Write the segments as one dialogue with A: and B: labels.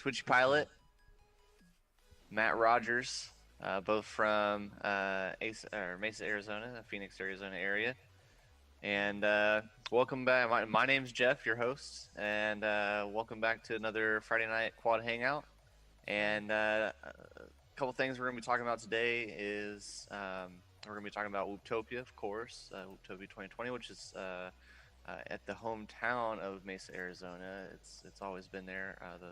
A: Twitch pilot, Matt Rogers, both from Mesa, Arizona, the Phoenix, Arizona area. And welcome back. My name's Jeff, your host, and welcome back to another Friday night quad hangout. And a couple things we're going to be talking about today is we're going to be talking about Wooptopia, of course, Wooptopia 2020, which is at the hometown of Mesa, Arizona. It's always been there the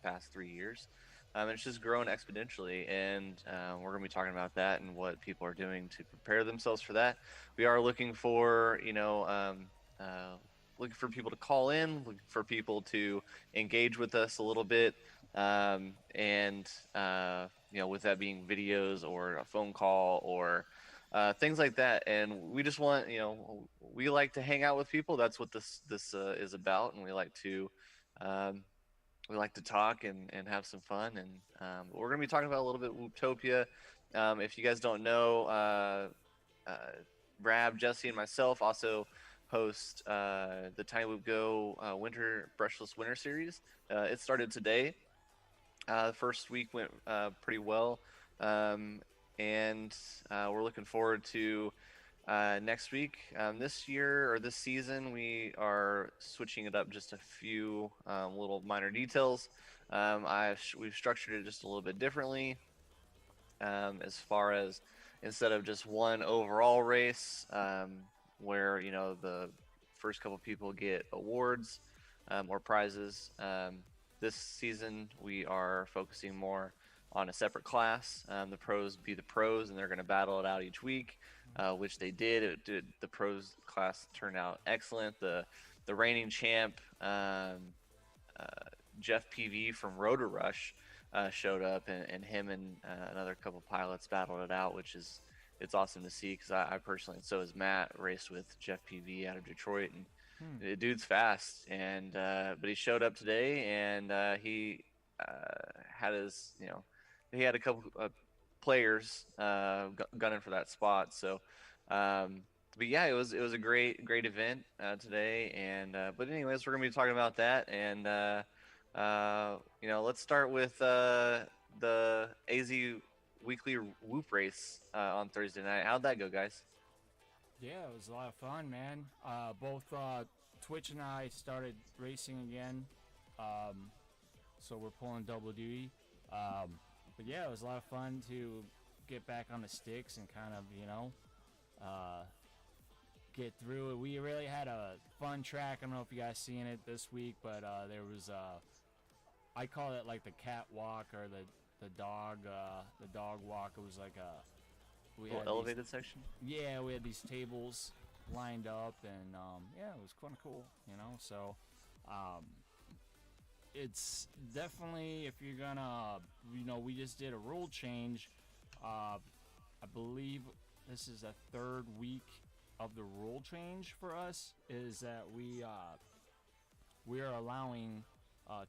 A: past 3 years. It's just grown exponentially, and we're going to be talking about that and what people are doing to prepare themselves for that. We are looking for, looking for people to call in, looking for people to engage with us a little bit, and with that being videos or a phone call or things like that. And we just want, we like to hang out with people. That's what this is about, and um, we like to talk and have some fun. And we're going to be talking about a little bit of Wooptopia. If you guys don't know, Brab, Jesse, and myself also host the Tiny Whoop Go Winter Brushless Winter Series. It started today. The first week went pretty well, and we're looking forward to next week. This year or this season, we are switching it up just a few little minor details. We've structured it just a little bit differently, as far as instead of just one overall race, where the first couple people get awards or prizes. This season, we are focusing more on a separate class. The pros be the pros, and they're going to battle it out each week, which they did. The pros class turned out excellent. The reigning champ, Jeff PV from Rotor Rush, showed up, and him and another couple pilots battled it out, which is it's awesome to see because I personally, and so is Matt, raced with Jeff PV out of Detroit, and the dude's fast. And but he showed up today, and he had his, he had a couple players gunning for that spot. So, but yeah, it was a great event today. And but anyways, we're gonna be talking about that. And let's start with the AZ weekly Whoop race on Thursday night. How'd that go, guys?
B: Yeah, it was a lot of fun, man. Both Twitch and I started racing again, um, so we're pulling double duty. But yeah, it was a lot of fun to get back on the sticks and kind of, uh, get through it. We really had a fun track. I don't know if you guys seen it this week, but there was I call it like the catwalk or the dog walk. It was like we
A: Little
B: had these
A: elevated section.
B: yeah, we had these tables lined up, and yeah, it was kind of cool, So, um, it's definitely if you're gonna, we just did a rule change. I believe this is the third week of the rule change for us. Is that we are allowing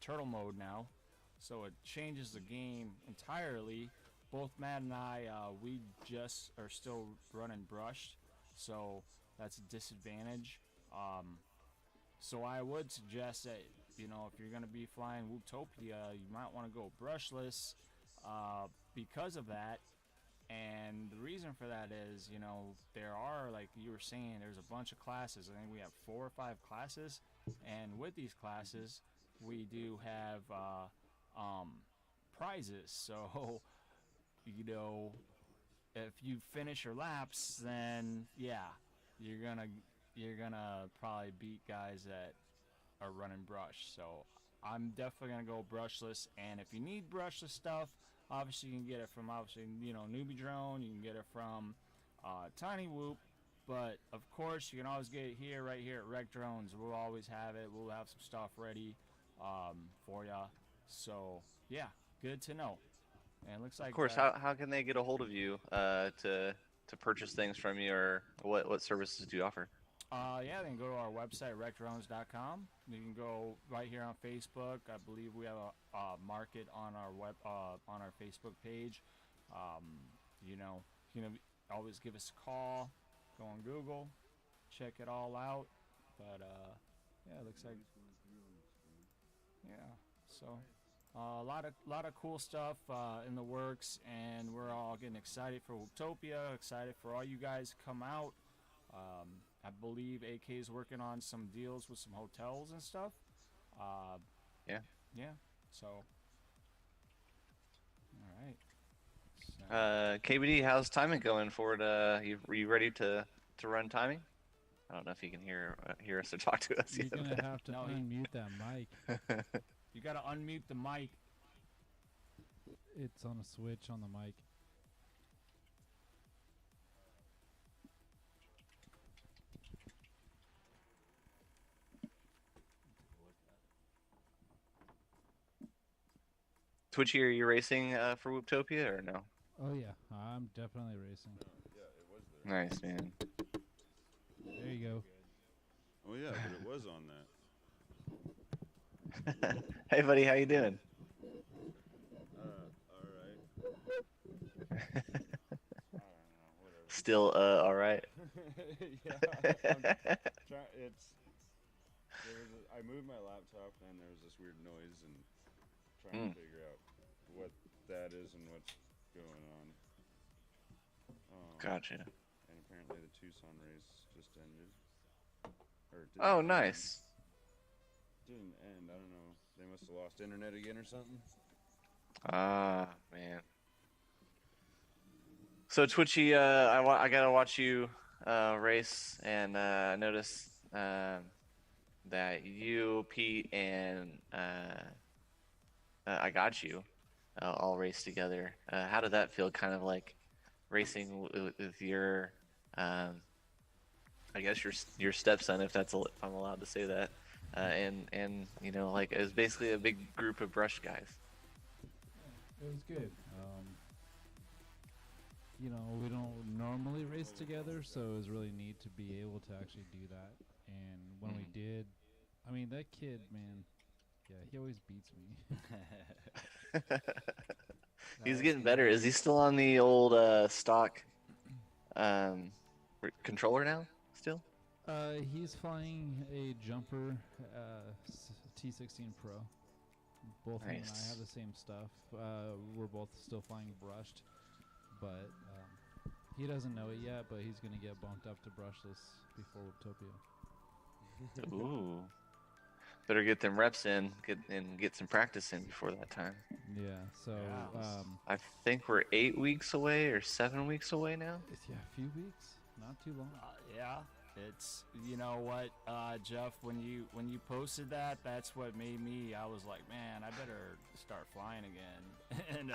B: turtle mode now, so it changes the game entirely. Both Matt and I, we just are still running brushed, so that's a disadvantage. So I would suggest that, if you're going to be flying Wooptopia, you might want to go brushless because of that. And the reason for that is, there are, like you were saying, there's a bunch of classes. I think we have 4 or 5 classes, and with these classes, we do have prizes. So you know, if you finish your laps, then yeah, you're gonna probably beat guys that are running brush. So I'm definitely gonna go brushless. And if you need brushless stuff, obviously you can get it from Newbie Drone. You can get it from Tiny Whoop. But of course, you can always get it right here at Rec Drones. We'll always have it. We'll have some stuff ready for ya. So yeah, good to know. And it looks
A: Of
B: like
A: course. How can they get a hold of you to purchase things from you, or what services do you offer?
B: yeah, they can go to our website, recdrones.com. You can go right here on Facebook. I believe we have a market on our on our Facebook page. Um, you can always give us a call. Go on Google, check it all out. But yeah, it looks like yeah. So A lot of cool stuff in the works, and we're all getting excited for Utopia. Excited for all you guys to come out. Um, I believe AK is working on some deals with some hotels and stuff. Uh,
A: Yeah.
B: yeah. So, all right. So,
A: KBD, how's timing going for it? You ready to run timing? I don't know if you can hear us or talk to us
C: You're gonna
A: yet.
C: have to
B: no,
C: unmute that mic.
B: you gotta unmute the mic.
C: It's on a switch on the mic.
A: Twitchy, are you racing for Whooptopia or no?
C: Oh yeah, I'm definitely racing.
A: Nice, man.
C: There you go.
D: Oh yeah, but it was on that.
A: Hey, buddy, how you doing?
D: All right. I don't know, whatever.
A: Still, all right.
D: I moved my laptop and there was this weird noise and trying to figure out what that is and what's going on.
A: Gotcha.
D: And apparently the Tucson race just ended. Or it
A: Oh,
D: didn't end.
A: nice.
D: Didn't end. I don't know. They must have lost internet again or something.
A: Ah, man. So Twitchy, I gotta watch you race, and notice that you, Pete, and I got you all race together. How did that feel? Kind of like racing with your, I guess your stepson, if I'm allowed to say that, and you know, like it was basically a big group of brush guys.
C: It was good. You know, we don't normally race together, so it was really neat to be able to actually do that. And when we did, I mean, that kid, man, yeah, he always beats me.
A: He's getting better. Is he still on the old stock um, controller now? Still?
C: He's flying a jumper T16 Pro. Both him and I
A: Nice.
C: have the same stuff. We're both still flying brushed, but he doesn't know it yet. But he's gonna get bumped up to brushless before Utopia.
A: Ooh. Better get them reps in, get some practice in before that time.
C: Yeah. So
B: Yeah.
A: I think we're 8 weeks away or 7 weeks away now.
C: yeah, a few weeks, not too long.
B: Yeah, it's you know what, Jeff, when you posted that, that's what made me. I was like, man, I better start flying again. And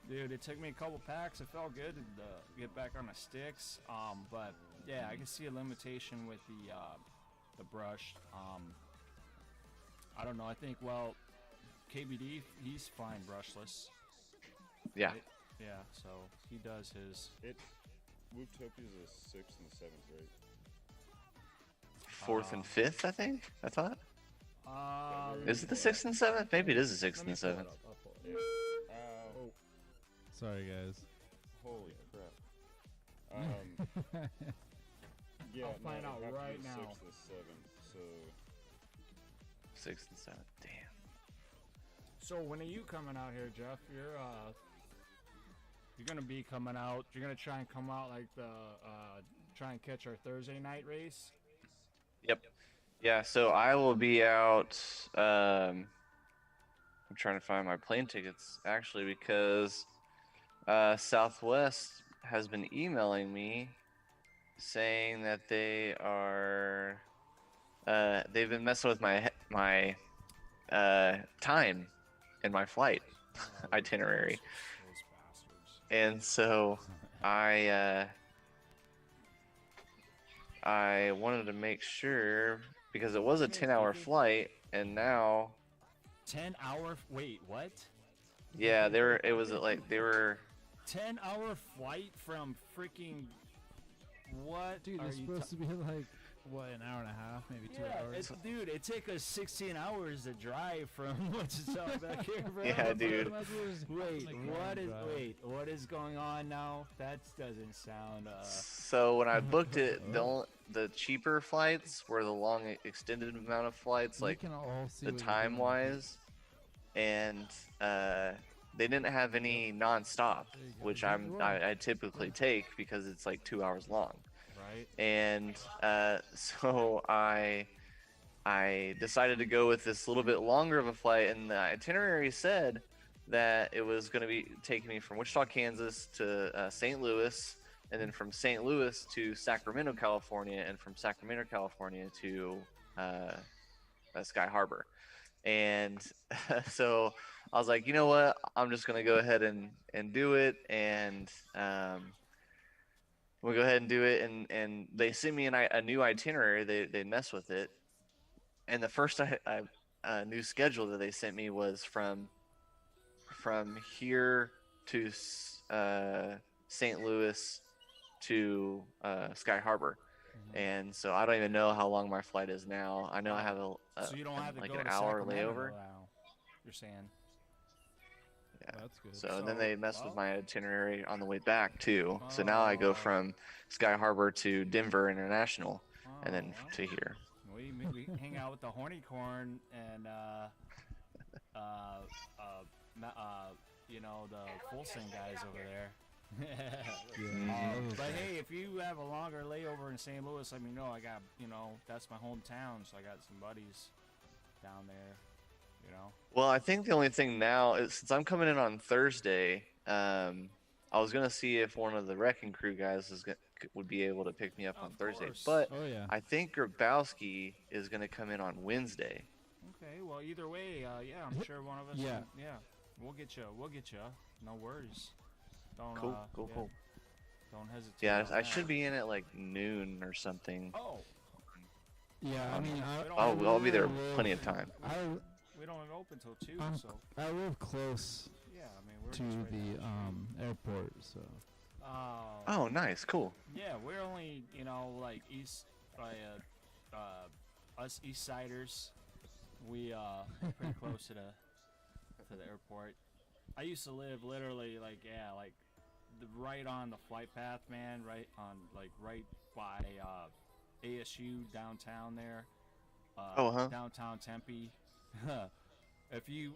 B: dude, it took me a couple packs. It felt good to get back on the sticks. But yeah, I can see a limitation with the brush. I don't know. I think KBD, he's flying brushless.
A: Yeah.
B: Right? Yeah, so he does his.
D: Whooptopia's the 6th and 7th, right?
A: 4th and 5th, I think. I thought.
B: Let
A: Is
B: me
A: it the
B: pull
A: 6th and 7th? Maybe it is the 6th
B: Let
A: and
B: me
A: the
B: pull it
A: 7th.
B: up. I'll pull it
D: Yeah.
B: up.
C: Sorry, guys.
D: Holy crap. Yeah,
B: I'll find
D: no,
B: out
D: it'd have to
B: right
D: be the
B: now.
D: 6th and 7th, so
A: 6th and 7th. Damn.
B: So when are you coming out here, Jeff? You're gonna be coming out. You're gonna try and come out like try and catch our Thursday night race.
A: Yep. Yeah, so I will be out. I'm trying to find my plane tickets actually because Southwest has been emailing me saying that they've been messing with my time in my flight itinerary,
B: Those bastards.
A: and so I wanted to make sure because it was a 10-hour flight, and now
B: 10-hour. Wait, what?
A: yeah, it was like they were
B: 10-hour flight from freaking. What?
C: Dude,
B: are
C: it's
B: you
C: supposed to be like what, an hour and a half, maybe 2 hours.
B: dude, it took us 16 hours to drive from Wichita back here, bro.
A: Yeah, dude.
B: What is going on now? That doesn't sound.
A: So when I booked it, the cheaper flights were the long extended amount of flights,
C: We
A: like
C: can all see
A: the
C: what you're
A: time
C: doing.
A: wise. and uh, they didn't have any nonstop,
C: There you go.
A: which
C: Drink your water.
A: I typically take because it's like 2 hours long.
B: Right.
A: And so I decided to go with this little bit longer of a flight, and the itinerary said that it was going to be taking me from Wichita, Kansas to St. Louis, and then from St. Louis to Sacramento, California, and from Sacramento, California to uh, Sky Harbor. And so I was like, you know what? I'm just going to go ahead and do it. And we'll go ahead and do it. And they sent me a new itinerary. They mess with it. And the first new schedule that they sent me was from here to St. Louis to Sky Harbor. And so I don't even know how long my flight is now. I know I have
B: So you don't have to
A: like
B: go
A: an
B: to
A: hour
B: Sacramento
A: layover.
B: now. You're saying.
A: Yeah.
C: That's good.
A: So then
B: So,
A: they messed with
B: well-
A: my itinerary on the way back too. So now I go
B: Oh.
A: from Sky Harbor to Denver International, and then
B: Oh,
A: to here.
B: we hang out with the horny corn and uh, you know, the Folsom guys over there.
C: Yeah.
B: But hey, if you have a longer layover in St. Louis, let me know. I got, you know, that's my hometown, so I got some buddies down there. You know.
A: Well, I think the only thing now is since I'm coming in on Thursday, I was gonna see if one of the wrecking crew guys would be able to pick me up on
B: Of
A: Thursday,
B: course.
A: but
C: Oh yeah.
A: I think Grabowski is gonna come in on Wednesday.
B: Okay. Well, either way, yeah, I'm sure one of us.
C: Yeah.
B: Yeah. We'll get you. We'll get you. No worries. Don't.
A: Cool,
B: Yeah,
A: cool.
B: Don't hesitate.
A: Yeah,
B: on
A: I
B: that.
A: should be in at like noon or something.
B: Oh,
C: Yeah. I mean,
B: we don't-
A: I'll be there
C: live-
A: plenty of time.
B: we don't even open till 2,
C: I'm-
B: so
C: I live close
B: yeah. I mean, we're
C: to
B: just right
C: the
B: down
C: airport, so
A: Oh, nice, cool.
B: Yeah, we're only, you know, like east by us east siders. We're pretty close to the airport. I used to live literally like right on the flight path, man. Right on right by ASU downtown there.
A: Oh, huh.
B: Downtown Tempe. If you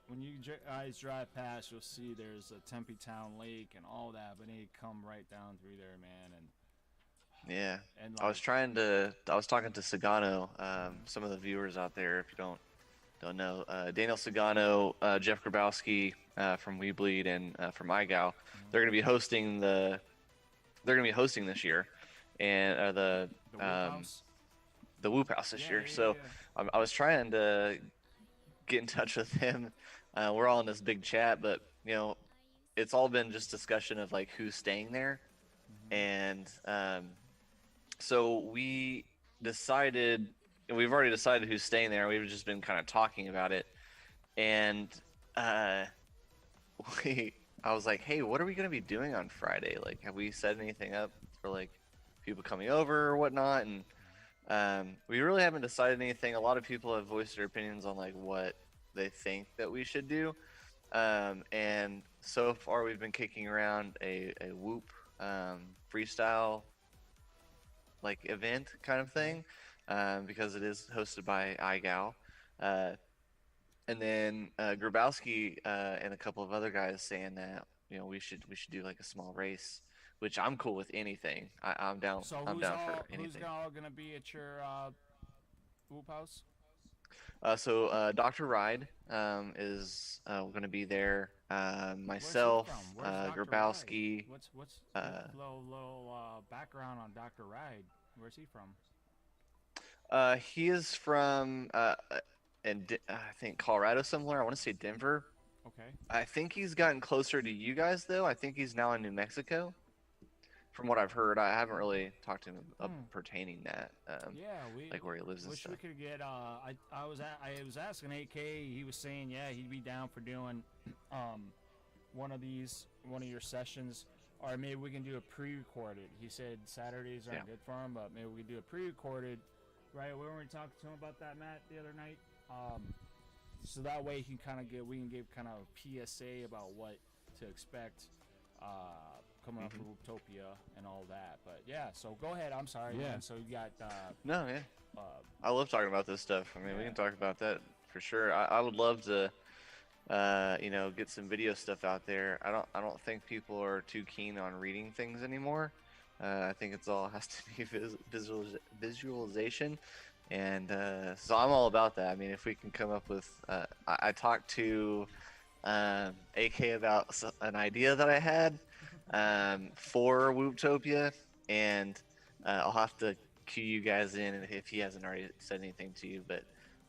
B: when you guys drive past, you'll see there's a Tempe Town Lake and all that, but they come right down through there, man.
A: Yeah.
B: And
A: I was talking to Sagano, some of the viewers out there, if you don't know, Daniel Sagano, Jeff Grabowski from We Bleed, and from iGal. They're going to be hosting this year, and
B: the Whoop House.
A: the Whoop House this
B: Yeah,
A: year.
B: yeah,
A: So
B: yeah.
A: I was trying to get in touch with him. We're all in this big chat, but you know, it's all been just discussion of like who's staying there, and so we've already decided who's staying there. We've just been kind of talking about it, and I was like, hey, what are we gonna be doing on Friday? Like, have we set anything up for like people coming over or whatnot? And we really haven't decided anything. A lot of people have voiced their opinions on like what they think that we should do, and so far we've been kicking around a Whoop freestyle like event kind of thing, because it is hosted by iGal, and then Grabowski and a couple of other guys saying that you know we should do like a small race, which I'm cool with anything. I'm down.
B: So
A: I'm down for
B: who's
A: anything.
B: all gonna be at your Whoop House?
A: So Dr. Ride is going to be there. Myself,
B: Where's he from? Where's Dr.
A: Grabowski.
B: Ride? What's
A: uh,
B: little background on Dr. Ride? Where's he from?
A: He is from I think Colorado somewhere. I want to say Denver.
B: Okay.
A: I think he's gotten closer to you guys though. I think he's now in New Mexico. From what I've heard, I haven't really talked to him pertaining that.
B: Yeah,
A: like where he lives and
B: wish
A: stuff.
B: we could get. I was asking AK. He was saying he'd be down for doing one of your sessions, or maybe we can do a pre-recorded. He said Saturdays aren't good for him, but maybe we can do a pre-recorded. Right? We were talking to him about that, Matt, the other night. So that way we can give kind of a PSA about what to expect coming up from Utopia and all that. But yeah, so go ahead. I'm sorry.
C: Yeah.
B: Man. So you got
A: No, yeah. I love talking about this stuff. I mean, we can talk about that for sure. I would love to. get some video stuff out there. I don't think people are too keen on reading things anymore. I think it's all has to be visualization, and so I'm all about that. I mean, if we can come up with, I talked to AK about an idea that I had for Wooptopia, and I'll have to cue you guys in if he hasn't already said anything to you. But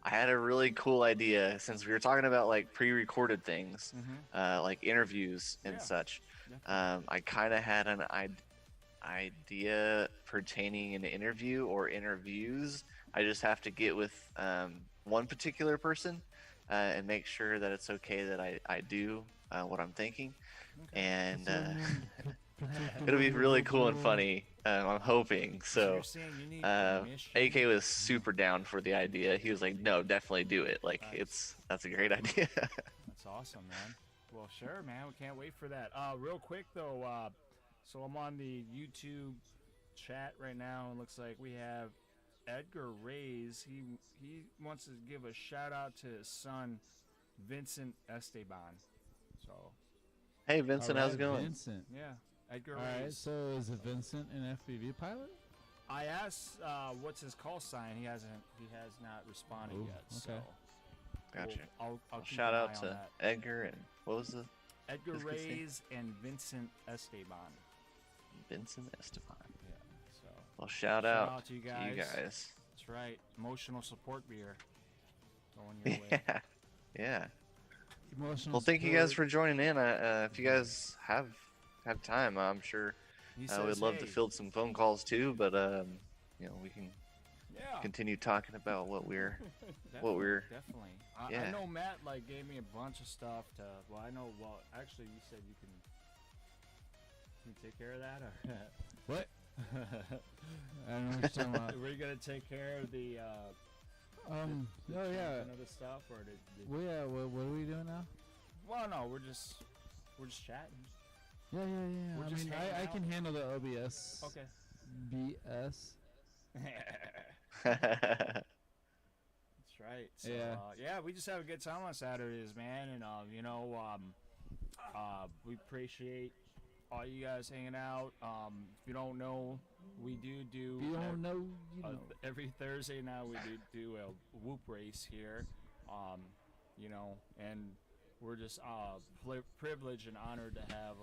A: I had a really cool idea since we were talking about like pre-recorded things,
B: Mm-hmm.
A: like interviews and
B: Yeah,
A: such.
B: definitely.
A: I kind of had an idea pertaining an interview or interviews. I just have to get with one particular person and make sure that it's okay that I do what I'm thinking.
B: Okay.
A: And it'll be really cool and
C: particular.
A: funny. I'm hoping.
B: So you're
A: So
B: saying you need
A: uh,
B: permission?
A: AK was super down for the idea. He was like, "No, definitely do it. Like,
B: Nice.
A: that's a great idea."
B: That's awesome, man. Well, sure, man. We can't wait for that. Real quick though, so I'm on the YouTube chat right now, and looks like we have Edgar Reyes. He wants to give a shout out to his son, Vincent Esteban. So
A: Hey,
C: All
A: Vincent, how's
C: right,
A: it going?
C: Vincent.
B: yeah, Edgar
C: All right,
B: Reyes.
C: so is it Vincent an FPV pilot?
B: I asked what's his call sign. He has not responded
C: Ooh,
B: yet.
C: okay.
B: So
A: Gotcha.
B: I'll keep
A: Shout
B: an
A: out
B: eye on
A: to
B: that.
A: Edgar and what was the
B: Edgar
A: his kid's name?
B: Reyes and Vincent Esteban.
A: Vincent Esteban.
B: Yeah. So
A: Well, shout
B: shout
A: out
B: out to you
A: to
B: guys.
A: you guys.
B: That's right. Emotional support beer going your way.
A: Yeah, yeah.
C: Emotional
A: Well, thank you guys
C: support.
A: for joining in. If you guys have time, I'm sure
B: He
A: we'd
B: says,
A: love to
B: hey,
A: field some phone calls too. But we can
B: yeah,
A: continue talking about what we're
B: definitely,
A: we're
B: definitely. I
A: yeah.
B: know Matt like gave me a bunch of stuff to. Well, I know. Well, actually, you said you can. Can you take care of that, or
C: What? I don't know what you're talking about.
B: were you gonna take care of the?
C: Oh yeah.
B: Another stuff, or did
C: Well, yeah. What are we doing now?
B: well, no, we're just chatting.
C: Yeah, yeah, yeah.
B: We're
C: I
B: just
C: mean,
B: hanging
C: I
B: out.
C: can handle the OBS.
B: Okay.
C: BS.
B: That's right. So,
C: Yeah.
B: yeah, we just have a good time on Saturdays, man, and we appreciate all you guys hanging out. If you don't know, we do
C: If you don't know, you know.
B: every Thursday now we do a whoop race here, and we're just privileged and honored to have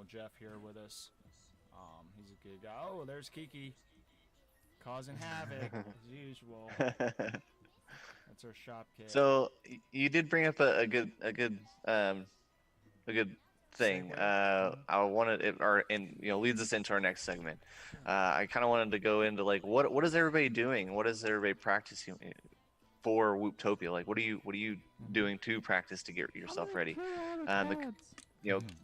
B: Jeff here with us. He's a good guy. Oh, there's Kiki causing havoc as usual. That's our shop kid.
A: So you did bring up a good thing.
B: Segue.
A: I wanted it, or and leads us into our next segment. I kind of wanted to go into like what is everybody doing? What is everybody practicing for Wooptopia? Like what are you doing to practice to get yourself ready? The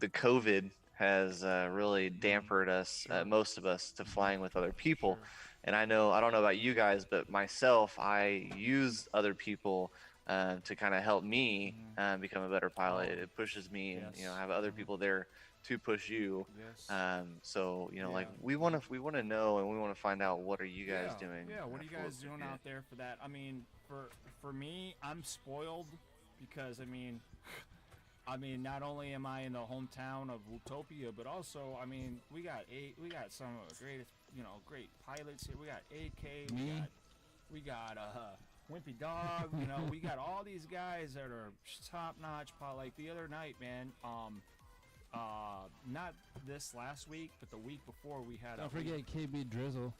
A: COVID has really dampered us, most of us, to flying with other people.
B: Sure.
A: And I don't know about you guys, but myself, I use other people to kind of help me become a better pilot.
B: Oh,
A: It pushes me, and
B: yes.
A: have other people there to push you.
B: Yes.
A: So like
B: Yeah.
A: we want to know, and we want to find out, what are you guys doing?
B: Yeah, what are you
A: for
B: guys doing
A: Wooptopia?
B: out there for that? I mean, for me, I'm spoiled because I mean, not only am I in the hometown of Wooptopia, but also, I mean, we got some of the greatest, great pilots here. We got AK,
C: Me?
B: we got Wimpy Dog. We got all these guys that are top notch. Like the other night, man. Not this last week, but the week before we had.
C: Don't forget KB Drizzle.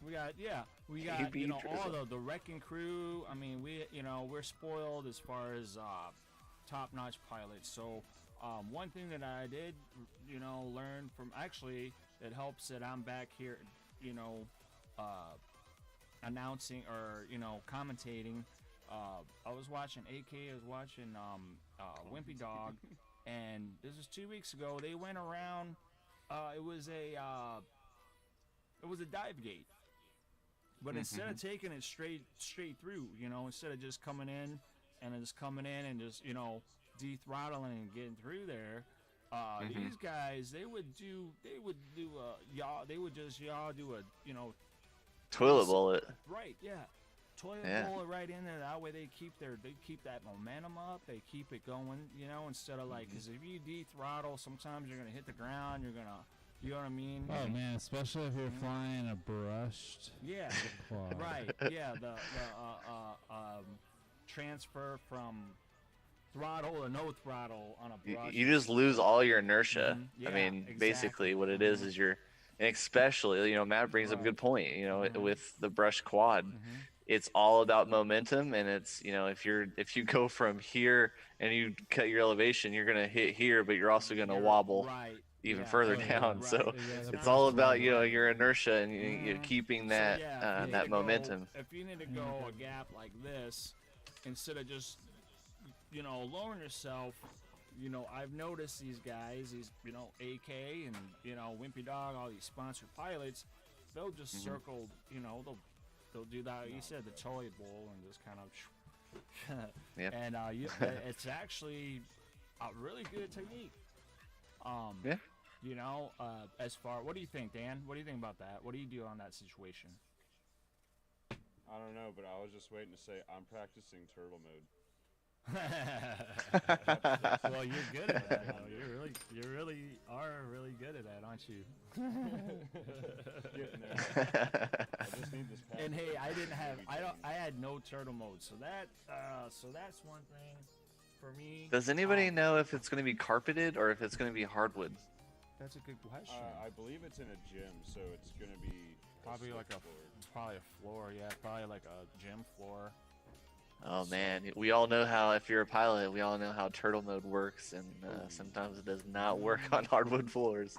B: We got
A: KB
B: all
A: Drizzle.
B: the wrecking crew. I mean, we're spoiled as far as top-notch pilots. So one thing that I did learn from, actually, it helps that I'm back here announcing or commentating. I was watching AK, I was watching Wimpy Dog, and this was 2 weeks ago. They went around. It was a dive gate. But instead of taking it straight through, instead of just coming in and just de-throttling and getting through there, these guys they would just do a
A: Toilet bullet.
B: right, yeah, toilet
A: Yeah.
B: bowl right in there. That way they keep that momentum up. They keep it going, instead of like, because if you de-throttle, sometimes you're gonna hit the ground. You're gonna, you know what I mean?
C: Oh man, especially if you're flying a brushed
B: Yeah,
C: quad.
B: right. Yeah, the transfer from throttle or no throttle on a brush.
A: You just lose all your inertia.
B: Yeah,
A: I mean,
B: exactly.
A: basically what it is you're, and especially, Matt brings up a good point, with the brush quad, it's all about momentum, and it's, if you go from here and you cut your elevation, you're going to hit here, but you're also going to wobble
B: Right.
A: even
B: Yeah.
A: further
C: Oh, yeah.
A: down.
B: Right.
A: So
C: Yeah,
A: it's
C: the
A: all
C: brush
A: about,
C: quad.
A: your inertia and keeping
B: So,
A: that,
B: yeah, if you
A: that
B: need to go-
A: momentum.
B: If you need to go a gap like this, instead of just, lowering yourself, I've noticed these guys, these, AK and, Wimpy Dog, all these sponsored pilots, they'll just circle, they'll do that. You said the toilet bowl and just kind of,
A: Yep.
B: and it's actually a really good technique.
A: Yeah.
B: As far, what do you think, Dan? What do you think about that? What do you do on that situation?
D: I don't know, but I was just waiting to say I'm practicing turtle mode.
B: Well, you're good at that. Though. You really are really good at that, aren't you?
D: Getting there. I just need this
B: And hey, I didn't have,
D: Maybe
B: I had no turtle mode, so that's one thing for me.
A: Does anybody know if it's going to be carpeted or if it's going to be hardwood?
B: That's a good question.
D: I believe it's in a gym, so it's gonna be
B: Probably
D: slick
B: like a,
D: floor.
B: probably a floor, yeah, probably like a gym floor.
A: Oh man, we all know how, if you're a pilot, we all know how turtle mode works, and sometimes it does not work on hardwood floors.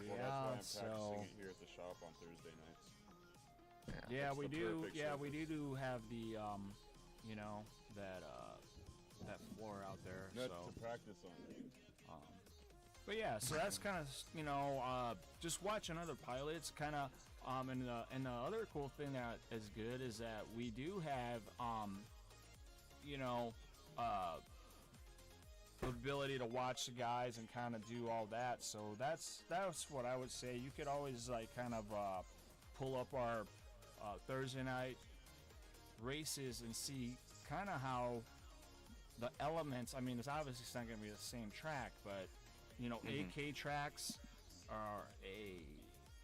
D: Well,
B: Yeah,
D: that's why I'm
B: so
D: practicing it here at the shop on Thursday nights.
B: yeah,
D: That's
B: we
D: the
B: do.
D: perfect
B: Yeah, we
D: surface.
B: do have the that floor out there.
D: Nuts
B: So.
D: to practice on.
B: But yeah, so that's kind of just watching other pilots, kind of, and the other cool thing that is good is that we do have the ability to watch the guys and kind of do all that. So that's what I would say. You could always like kind of pull up our Thursday night races and see kind of how the elements. I mean, it's obviously not going to be the same track, but AK tracks are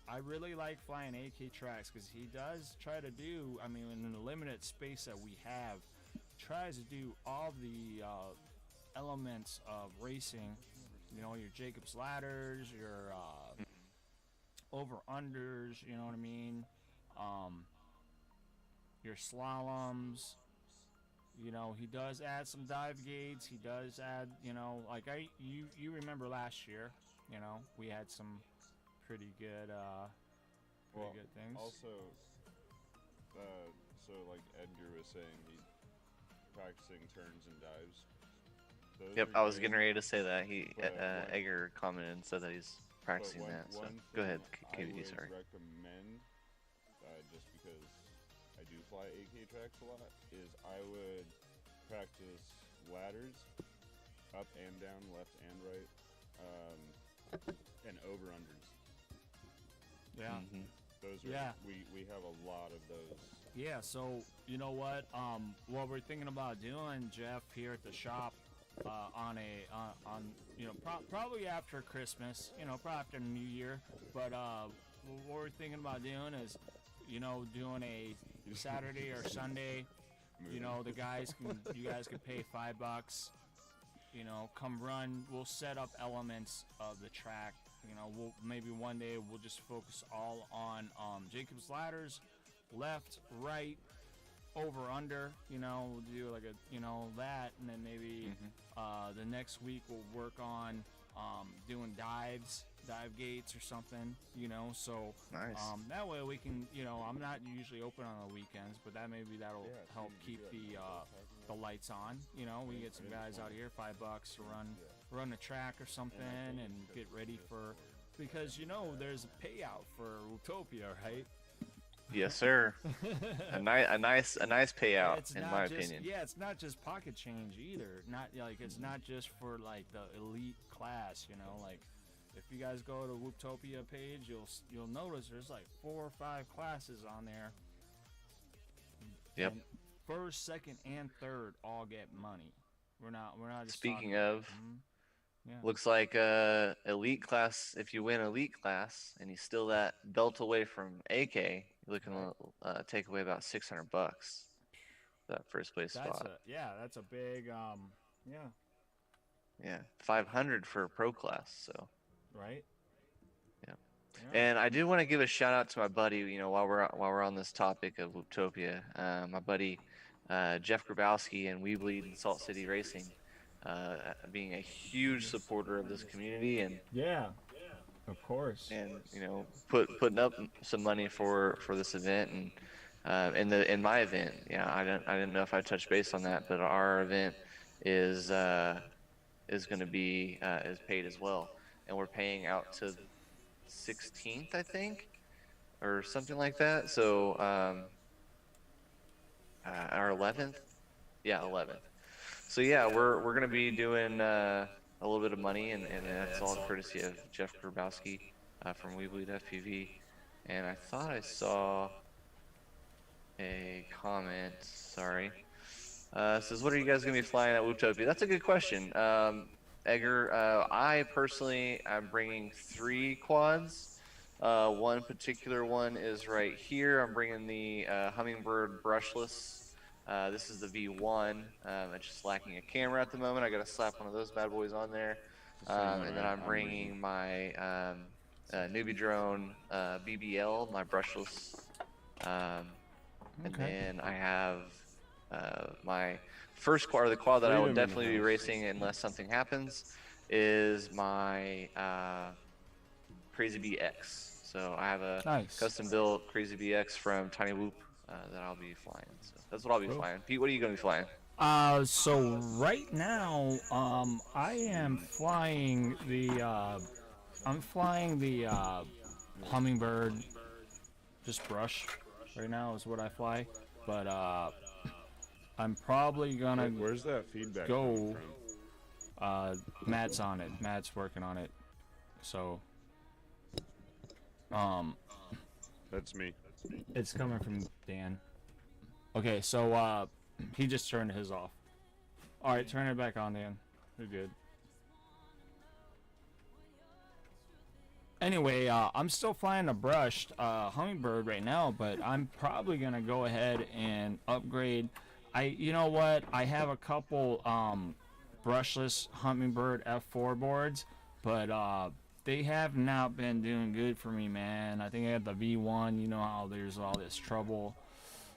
B: I really like flying AK tracks because he does try to do, I mean, in the limited space that we have, tries to do all the elements of racing. Your Jacob's ladders, your over-unders, you know what I mean? Your slaloms. He does add some dive gates. He does add, like you remember last year, we had some pretty good good things.
D: Also, so like Edgar was saying, he's practicing turns and dives. Those
A: Yep,
D: are
A: I was
D: good,
A: getting ready to say that.
D: but one-
A: Edgar commented and said that he's
D: but
A: practicing
D: one-
A: that. So
D: one
A: go ahead,
D: thing
A: KVD.
D: I
A: Sorry.
D: would recommend, just because I do fly AK tracks a lot, is I would practice ladders, up and down, left and right, and over-unders.
B: Yeah.
D: Those are,
B: Yeah.
D: we have a lot of those.
B: Yeah, so you know what we're thinking about doing, Jeff, here at the shop, on probably after Christmas, probably after New Year, but what we're thinking about doing is, doing a Saturday or Sunday. You guys can pay $5. Come run. We'll set up elements of the track. We'll maybe one day we'll just focus all on Jacob's ladders, left, right, over, under. We'll do like that, and then maybe the next week we'll work on doing dive gates or something. So
A: Nice.
B: that way we can. I'm not usually open on the weekends, but that'll
D: Yeah, so
B: help
D: you
B: keep
D: do
B: the
D: that multitasking.
B: the lights on. We can get some guys out here, $5 to run a track or something, and get ready for, because there's a payout for Utopia, right?
A: Yes, sir. a nice payout,
B: It's
A: in
B: not
A: my
B: just,
A: opinion.
B: Yeah, it's not just pocket change either. Not like it's not just for like the elite class. Like if you guys go to Wooptopia page, you'll notice there's like 4 or 5 classes on there.
A: Yep.
B: And first, second, and third all get money. We're not just
A: Speaking
B: talking.
A: of,
B: Yeah.
A: looks like elite class. If you win elite class and you steal that belt away from AK, you're looking
B: Right.
A: to take away about $600 that first place
B: That's
A: spot.
B: a that's a big yeah,
A: Yeah, 500 for a pro class. So
B: right?
A: yeah.
B: Yeah.
A: And I do want to give a shout out to my buddy. While we're on this topic of Looptopia, my buddy Jeff Grabowski and We Bleed in Salt City Racing, being a huge supporter of this community
B: Yeah. Of course.
A: and putting up some money for this event and in my event. Yeah, I didn't know if I touched base on that, but our event is going to be is paid as well, and we're paying out to 16th, I think, or something like that. So our 11th, yeah, 11th. So yeah, we're gonna be doing a little bit of money, and that's all courtesy of Jeff Grabowski from We Bleed FPV. And I thought I saw a comment. Sorry. Says, what are you guys gonna be flying at Wootopia? That's a good question. Edgar, I personally am bringing 3 quads. One particular one is right here. I'm bringing the Hummingbird brushless. This is the V1. It's just lacking a camera at the moment. I got to slap one of those bad boys on there. And then I'm bringing my newbie drone BBL, my brushless. And then I have my first quad, or the quad that I will definitely be racing unless something happens, is my Crazy BX. So I have a
B: Nice.
A: custom built Crazy BX from Tiny Whoop that I'll be flying. So that's what I'll be flying. Pete, what are you going to be flying?
B: So right now, I am flying the Hummingbird, just brush. Right now is what I fly, but I'm probably gonna
D: Where's that feedback
B: go.
D: coming from?
B: Matt's on it. Matt's working on it. So,
D: That's me.
B: it's coming from Dan. Okay, so he just turned his off. All right, turn it back on, Dan. You're good. Anyway, I'm still flying a brushed Hummingbird right now, but I'm probably gonna go ahead and upgrade. You know what? I have a couple brushless Hummingbird F4 boards, but they have not been doing good for me, man. I think I got the V1. You know how there's all this trouble.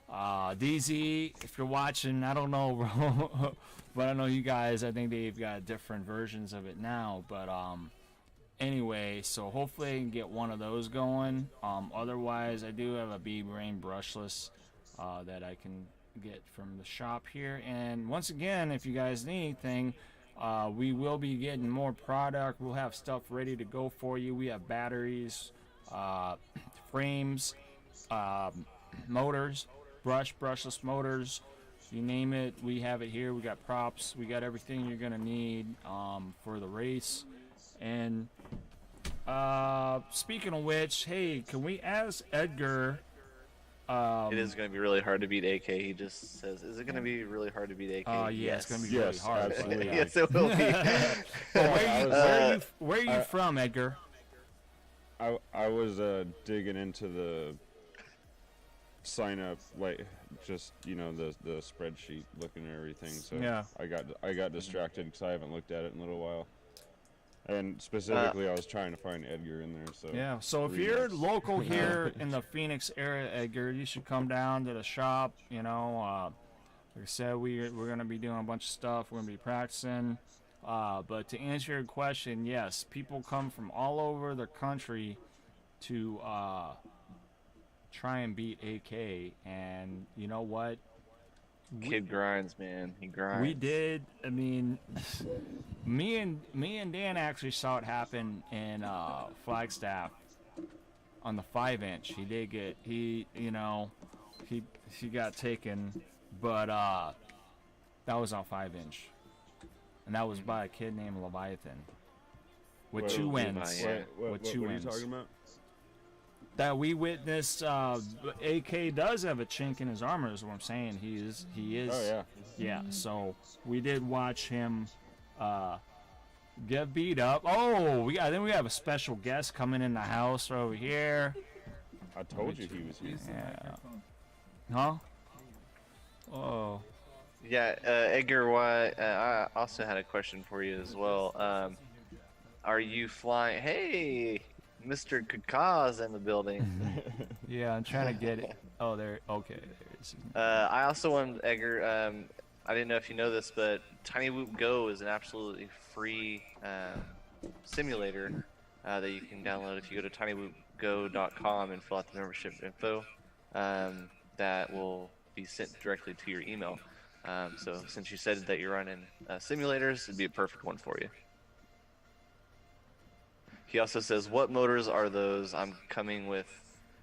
B: DZ, if you're watching, I don't know, bro, but I know you guys. I think they've got different versions of it now, but anyway, so hopefully I can get one of those going. Otherwise, I do have a B-Brain brushless that I can get from the shop here. And once again, if you guys need anything, we will be getting more product. We'll have stuff ready to go for you. We have batteries, frames, motors, brushless motors. You name it, we have it here. We got props. We got everything you're gonna need for the race. And speaking of which, hey, can we ask Edgar?
A: It is going to be really hard to beat AK. He just says, "Is it going to be really hard to beat AK?"
B: Yeah,
A: Yes.
B: it's gonna be really hard.
D: absolutely.
A: Yes, it will be.
B: Where are you from, Edgar?
D: I was digging into the sign up, like just the spreadsheet, looking at everything. So
B: Yeah.
D: I got distracted because I haven't looked at it in a little while. And specifically, I was trying to find Edgar in there. So
B: Yeah, so if you're local here in the Phoenix area, Edgar, you should come down to the shop. Like I said, we're going to be doing a bunch of stuff. We're going to be practicing. But to answer your question, yes, people come from all over the country to try and beat AK. And you know what?
A: Kid grinds, man. He grinds.
B: We did. I mean, me and Dan actually saw it happen in Flagstaff on the 5-inch. He did get he got taken, but that was on 5-inch, and that was by a kid named Leviathan with
D: Wait,
B: 2 wins.
A: Yeah.
B: With 2
D: what are you
B: wins.
D: talking about?
B: that we witnessed, AK does have a chink in his armor. Is what I'm saying. He is.
D: Oh yeah.
B: Yeah. So we did watch him get beat up. Oh, I think we have a special guest coming in the house over here.
D: I told you he was here.
B: Yeah. Huh? Oh.
A: Yeah, Edgar, I also had a question for you as well. Are you flying? Hey, Mr. Kaka's in the building.
B: Yeah, I'm trying to get it. Oh, there. Okay. There it is.
A: I also wanted, Edgar, I didn't know if you know this, but Tiny Whoop Go is an absolutely free simulator that you can download if you go to tinywhoopgo.com and fill out the membership info. That will be sent directly to your email. So since you said that you're running simulators, it'd be a perfect one for you. He also says, what motors are those? I'm coming with.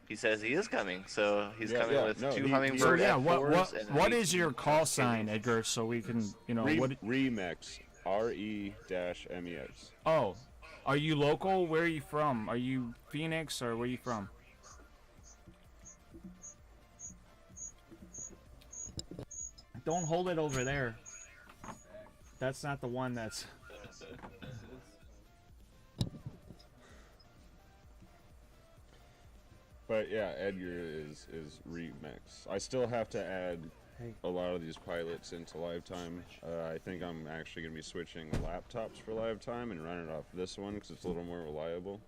A: He says he is coming, so he's coming with two Hummingbird
B: So yeah,
A: F4s and
B: what
A: an
B: is your
A: 18
B: call sign, Edgar, so we can,
D: Remex, R-E-M-E-X.
B: Oh, are you local? Where are you from? Are you Phoenix or where are you from? Don't hold it over there. That's not the one that's.
D: But yeah, Edgar is Remix. I still have to add a lot of these pilots into live time. I think I'm actually going to be switching laptops for live time and running it off this one because it's a little more reliable.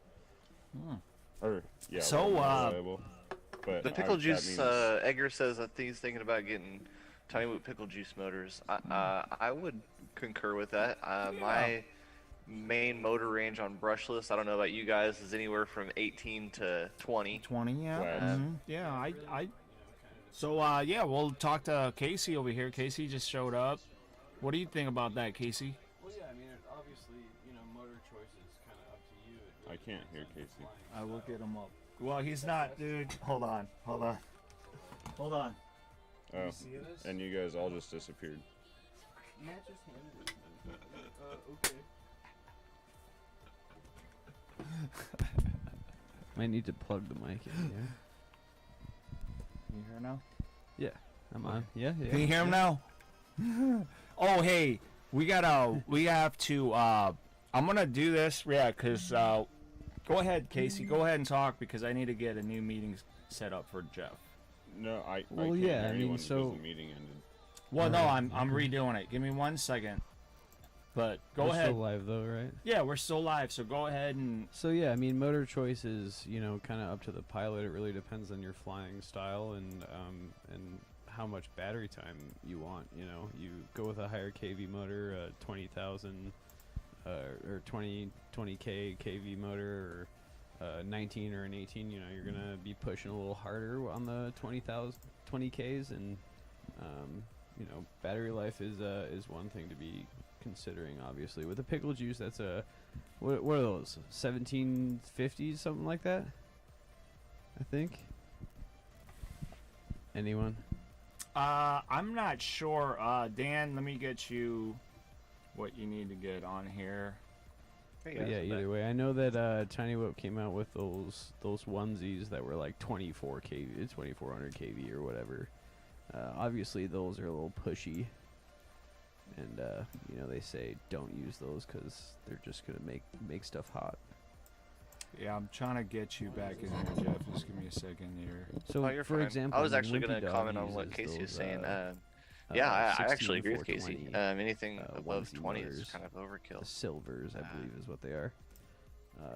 D: Or yeah,
B: So,
D: a little more reliable. But
A: The pickle
D: that
A: juice,
D: means-
A: Edgar says I think he's thinking about getting Tiny Whoop pickle juice motors. I would concur with that. My main motor range on brushless, I don't know about you guys, is anywhere from 18 to 20.
B: 20, yeah.
D: Flats.
B: Yeah, I. So, yeah, we'll talk to Casey over here. Casey just showed up. What do you think about that, Casey?
E: Well, yeah, I mean, obviously, motor choice is kind of up to you.
D: I can't hear Casey.
B: I will get him up. Well, he's not, dude. Hold on.
D: Oh, and you guys all just disappeared.
E: Matt just handed it. Okay.
F: Might need to plug the mic in here.
B: You hear now?
F: Yeah, I'm on. Yeah, yeah.
B: Can you hear him now? Oh, hey, we have to, I'm gonna do this, yeah, cause, go ahead, Casey, go ahead and talk, because I need to get a new meeting set up for Jeff.
D: No, I
F: Well,
D: can't
F: yeah,
D: hear
F: I mean,
D: anyone because
F: so-
D: the meeting ended.
B: Well, no, I'm redoing it. Give me 1 second. But go
F: We're
B: ahead.
F: still live though, right?
B: Yeah, we're still live, so go ahead and.
F: So yeah, I mean, motor choice is kind of up to the pilot. It really depends on your flying style and how much battery time you want. You go with a higher kV motor, 20,000 or 20k kV motor, or 19 or an 18. You're gonna be pushing a little harder on the 20Ks, and battery life is one thing to be considering. Obviously, with the pickle juice, that's a what are those, 1750s, something like that, I think. Anyone?
B: I'm not sure. Dan, let me get you what you need to get on here.
A: Hey,
F: But
A: guys,
F: yeah,
A: I'm back.
F: either way, I know that Tiny Whoop came out with those onesies that were like 24 kV, 2400 kV or whatever. Obviously, those are a little pushy, and they say don't use those because they're just gonna make stuff hot.
B: Yeah, I'm trying to get you back in here, Jeff. Just give me a second here.
F: So,
A: Oh, you're
F: for
A: fine.
F: example,
A: I was
F: mean,
A: actually
F: Wimpy
A: going to
F: Dog
A: comment on what
F: uses
A: Casey was
F: those,
A: saying. Yeah, I actually agree with
F: 16
A: Casey.
F: 420,
A: Anything above
F: onesie
A: 20 is
F: motors.
A: kind of overkill.
F: The silvers, I believe, is what they are.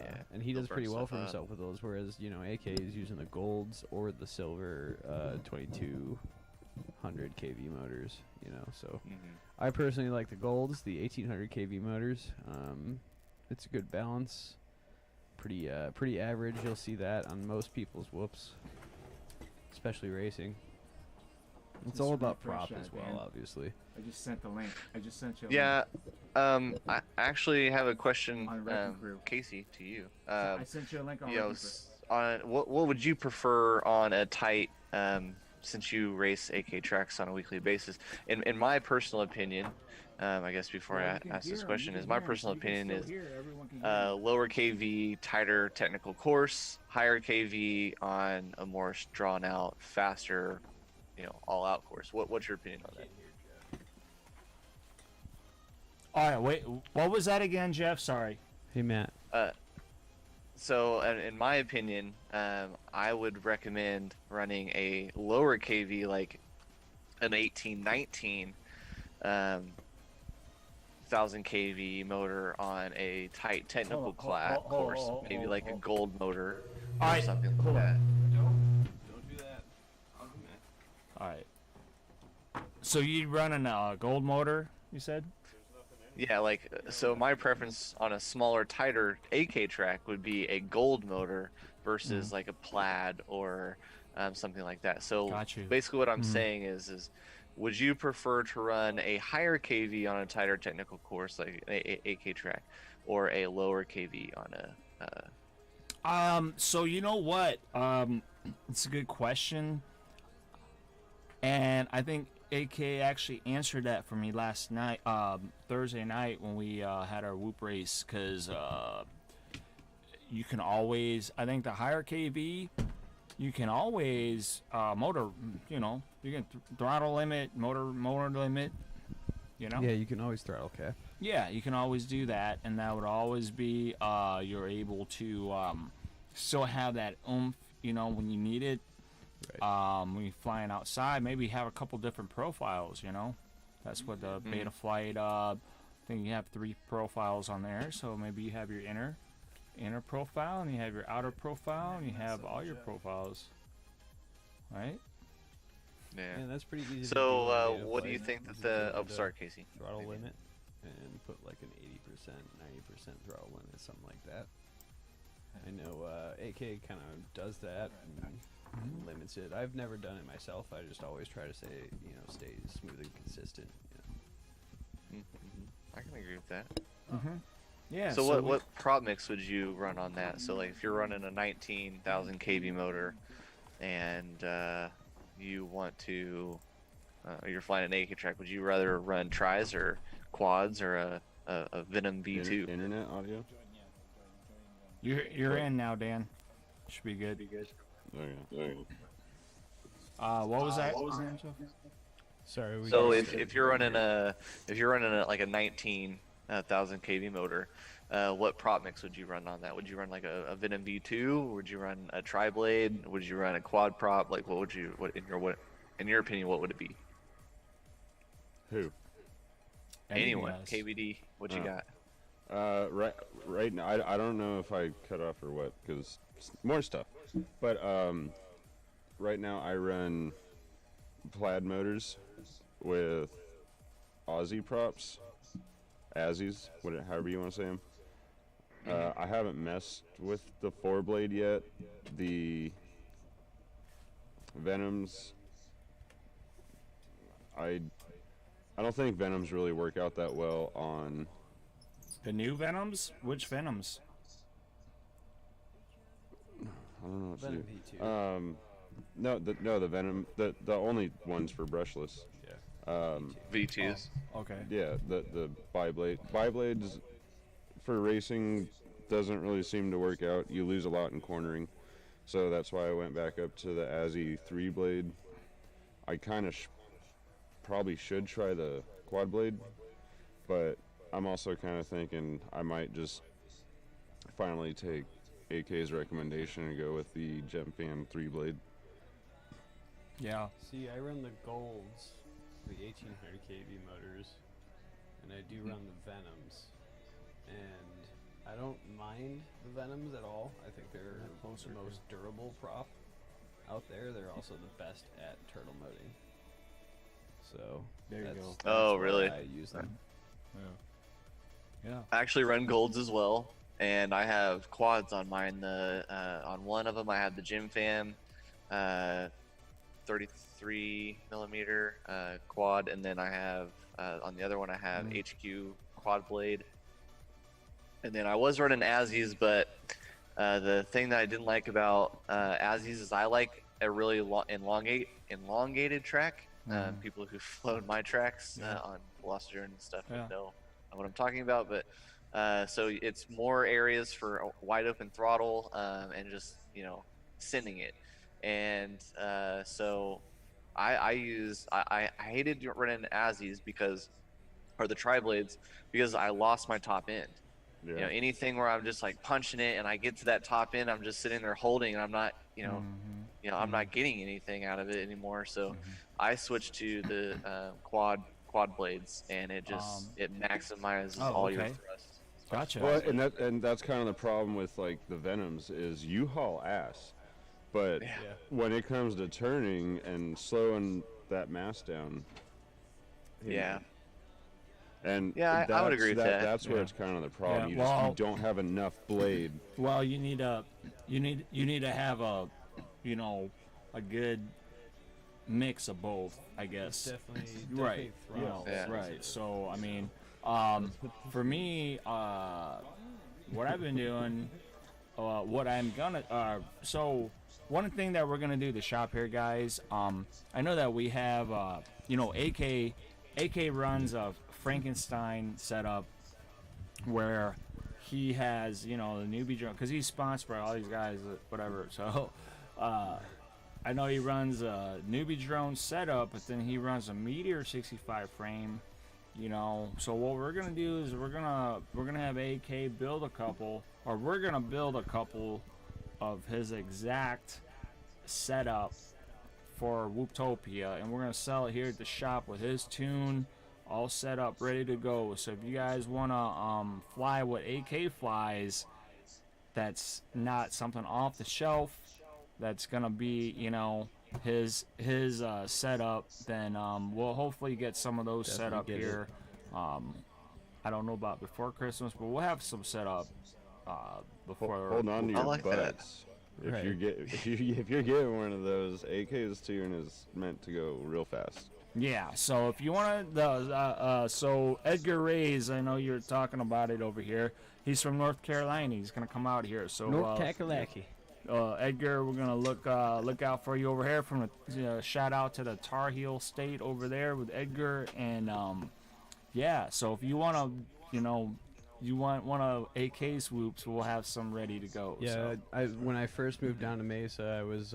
A: Yeah,
F: And he
A: they'll
F: does
A: burn
F: pretty well
A: stuff
F: for
A: up.
F: himself with those, whereas AK is using the golds or the silver 2200 kV motors. So
A: Mhm.
F: I personally like the golds, the 1800 kV motors. It's a good balance. Pretty average. You'll see that on most people's whoops, especially racing. It's
B: Just
F: all about
B: refresh
F: prop as
B: that,
F: well,
B: Dan.
F: obviously.
B: I just sent the link. I just sent you.
A: Yeah, I actually have a question,
B: On Wrecking Crew.
A: Casey, to you.
B: I sent you a link on.
A: On what would you prefer on a tight? Since you race AK tracks on a weekly basis, in my personal opinion, I guess before I ask this question, is my personal opinion is lower KV, tighter technical course, higher KV on a more drawn out, faster, all out course. What's your opinion on that?
B: All right, wait. What was that again, Jeff? Sorry.
F: Hey, Matt.
A: So, in my opinion, I would recommend running a lower KV, like an 1819 1000 kV motor on a tight technical course, maybe like a gold motor
B: All
A: or
B: right,
A: something like
B: hold on.
A: that.
D: Don't do that. I'll do that.
B: All right. So you running a gold motor? You said.
A: Yeah, like, so my preference on a smaller, tighter AK track would be a gold motor versus like a plaid or something like that. So
B: Got you.
A: basically what I'm saying is would you prefer to run a higher KV on a tighter technical course like a AK track, or a lower KV on a
B: So you know what? It's a good question, and I think AK actually answered that for me last night, Thursday night when we had our whoop race, because you can always, I think the higher KV, you can always motor, you can throttle limit, motor limit,
F: Yeah, you can always throttle cap.
B: Yeah, you can always do that, and that would always be you're able to still have that oomph, when you need it.
F: Right.
B: When you're flying outside, maybe have a couple different profiles. That's what the Beta Flight. I think you have 3 profiles on there, so maybe you have your inner profile, and you have your outer profile, and you have all your profiles, right?
A: yeah.
F: Yeah, that's pretty easy.
A: So what do you think that the sorry, Casey.
F: Throttle limit, and put like an 80%, 90% throttle limit, something like that. I know AK kind of does that and limits it. I've never done it myself. I just always try to say, stay smooth and consistent.
A: I can agree with that.
B: Yeah.
A: So what prop mix would you run on that? So like if you're running a 19,000 kV motor and you want to you're flying an AK track, would you rather run tris or quads or a Venom V2?
D: Internet audio.
B: You're in now, Dan. Should be good.
D: Okay.
B: What was that?
F: Sorry.
A: So if you're running like a 19,000 kV motor, what prop mix would you run on that? Would you run like a Venom V2? Would you run a tri-blade? Would you run a quad prop? Like what in your opinion, what would it be?
D: Who?
A: Anyone,
B: Yes.
A: KVD, what you got?
D: Right now, I don't know if I cut off or what, because more stuff. But right now I run plaid motors with Aussie props, Azzies, however you want to say them. I haven't messed with the 4-blade yet. The Venoms, I don't think Venoms really work out that well on.
B: The new Venoms? Which Venoms?
D: I don't know what to
F: Venom
D: do.
F: V2.
D: No, the Venom, the only ones for brushless.
F: Yeah.
A: V2s.
B: Okay.
D: Yeah, the bi-blade. Bi-blades for racing doesn't really seem to work out. You lose a lot in cornering. So that's why I went back up to the Azzy 3-blade. I kind of probably should try the quad blade, but I'm also kind of thinking I might just finally take AK's recommendation and go with the Gemfan 3-blade.
B: Yeah.
F: See, I run the golds, the 1800 kV motors, and I do run the Venoms, and I don't mind the Venoms at all. I think they're the most durable prop out there. They're also the best at turtle moding. So
B: There you
F: that's,
B: go.
F: that's
A: Oh,
F: why
A: really?
F: I use them.
B: Yeah.
A: I actually run golds as well, and I have quads on mine. On one of them I have the Gym Fam 33 millimeter quad, and then I have on the other one I have HQ quad blade. And then I was running Azzies, but the thing that I didn't like about Azzies is I like a really elongated track. People who've flown my tracks on Velocidern and stuff
B: Yeah.
A: would know what I'm talking about. But so it's more areas for a wide open throttle, and just sending it. And so I hated running Azzies because, or the tri blades, because I lost my top end.
D: Yeah.
A: Anything where I'm just like punching it and I get to that top end, I'm just sitting there holding, and I'm not, I'm not getting anything out of it anymore. So I switched to the quad blades, and it maximizes
B: Oh,
A: all your
B: okay.
A: thrust.
B: Gotcha.
D: Well, and that's kind of the problem with like the Venoms is you haul ass, but
A: Yeah.
D: when it comes to turning and slowing that mass down,
A: Yeah.
D: and
A: Yeah, I would agree with that.
D: That's where it's kind of the problem.
B: Yeah,
D: You don't have enough blade.
B: Well, you need to have a a good mix of both, I guess.
C: Definitely
B: Right.
C: throttle.
A: Yeah.
B: Right. So I mean, for me, what I've been doing, what I'm gonna, so one thing that we're gonna do to shop here, guys. I know that we have, AK runs a Frankenstein setup where he has, the newbie drone, because he's sponsored by all these guys, whatever. So, I know he runs a newbie drone setup, but then he runs a Meteor 65 frame. So what we're gonna do is we're gonna have AK build a couple, or we're gonna build a couple of his exact setup for Whooptopia, and we're gonna sell it here at the shop with his tune all set up, ready to go. So if you guys wanna fly what AK flies, that's not something off the shelf, that's gonna be his setup, then we'll hopefully get some of those set up here. I don't know about before Christmas, but we'll have some set up before.
D: Hold on to
A: I
D: your
A: like that.
D: butts. If you're getting one of those, AK's tune is meant to go real fast.
B: Yeah, so if you want to, so Edgar Reyes, I know you're talking about it over here. He's from North Carolina. He's gonna come out here. So
F: North Kakalaki.
B: Edgar, we're gonna look out for you over here. From the shout out to the Tar Heel State over there with Edgar, and yeah. So if you wanna, you want one of AK swoops, we'll have some ready to go.
F: Yeah,
B: So.
F: when I first moved down to Mesa, I was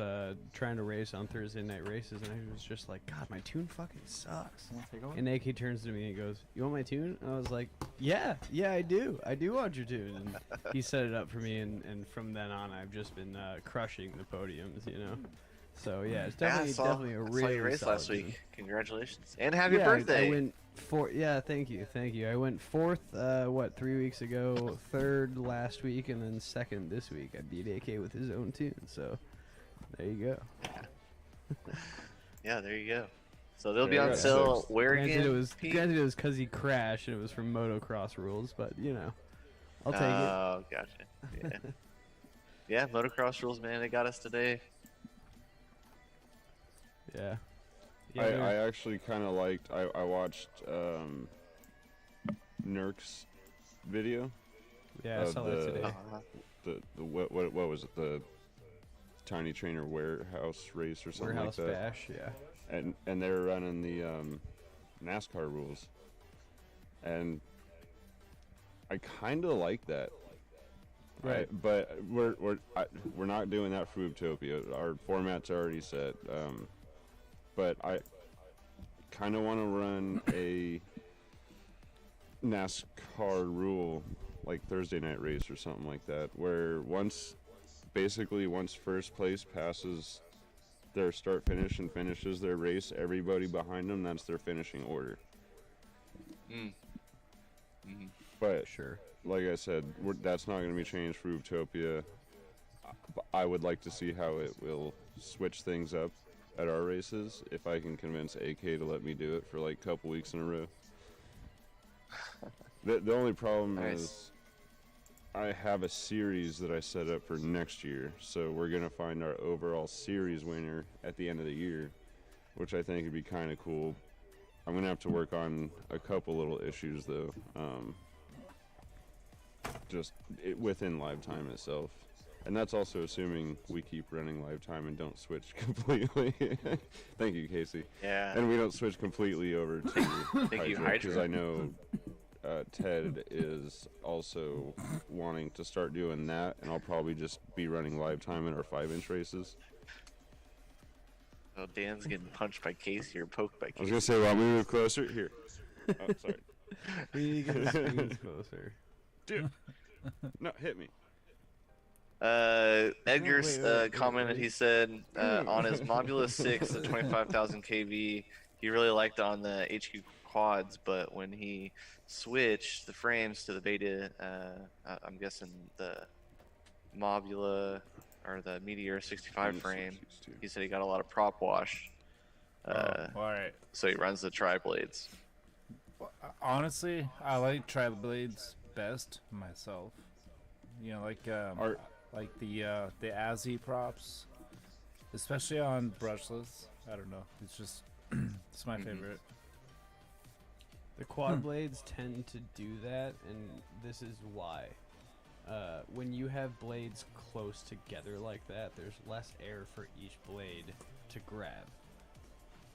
F: trying to race on Thursday night races, and I was just like, God, my tune fucking sucks. And AK turns to me and he goes, "You want my tune?" And I was like, yeah, I do want your tune. And he set it up for me, and from then on, I've just been crushing the podiums, So yeah, it's definitely a
A: I saw
F: really
A: you race
F: solid
A: last week.
F: tune.
A: Congratulations, and happy
F: Yeah,
A: birthday!
F: I went thank you. I went fourth, 3 weeks ago, third last week, and then second this week. I beat AK with his own tune, so there you go.
A: Yeah, there you go. So they'll be
D: Yeah,
A: on
D: yeah.
A: sale where
F: Granted,
A: again?
F: it was
A: Pete?
F: granted it was because he crashed and it was from motocross rules, but I'll take it.
A: Oh, gotcha. Yeah. Yeah, motocross rules, man. They got us today.
F: Yeah.
D: I actually kind of liked. I watched Nurk's video.
F: Yeah, I saw that today.
A: Uh-huh.
D: What was it, the Tiny Trainer Warehouse race or something
F: Warehouse
D: like that?
F: bash, yeah.
D: And they were running the NASCAR rules, and I kind of like that.
F: Right.
D: But we're not doing that for Utopia. Our format's already set. But I kind of want to run a NASCAR rule, like Thursday night race or something like that, where once first place passes their start finish and finishes their race, everybody behind them, that's their finishing order. But
F: Sure.
D: like I said, that's not going to be changed for Utopia. I would like to see how it will switch things up at our races, if I can convince AK to let me do it for like a couple weeks in a row. The only problem is I have a series that I set up for next year, so we're going to find our overall series winner at the end of the year, which I think would be kind of cool. I'm going to have to work on a couple little issues though, within live time itself. And that's also assuming we keep running live time and don't switch completely. Thank you, Casey.
A: Yeah.
D: And we don't switch completely over to
A: Thank you,
D: Hydra, because
A: Hydra.
D: I know Ted is also wanting to start doing that, and I'll probably just be running live time in our 5-inch races.
A: Oh, Dan's getting punched by Casey or poked by
D: I was
A: Casey.
D: gonna say, well, we move closer here. Oh, sorry.
F: We need to get the screens closer.
D: Dude, no, hit me.
A: Edgar
F: wait,
A: commented.
F: wait.
A: He said on his Mobula 6 at 25,000 kV, he really liked it on the HQ quads, but when he switched the frames to the beta, I'm guessing the Mobula or the Meteor 65 frame, he said he got a lot of prop wash.
B: All right.
A: So he runs the tri-blades.
B: Honestly, I like tri-blades best myself. You know, like the ASI props, especially on brushless. I don't know. It's just it's my favorite.
F: The quad blades tend to do that, and this is why. When you have blades close together like that, there's less air for each blade to grab.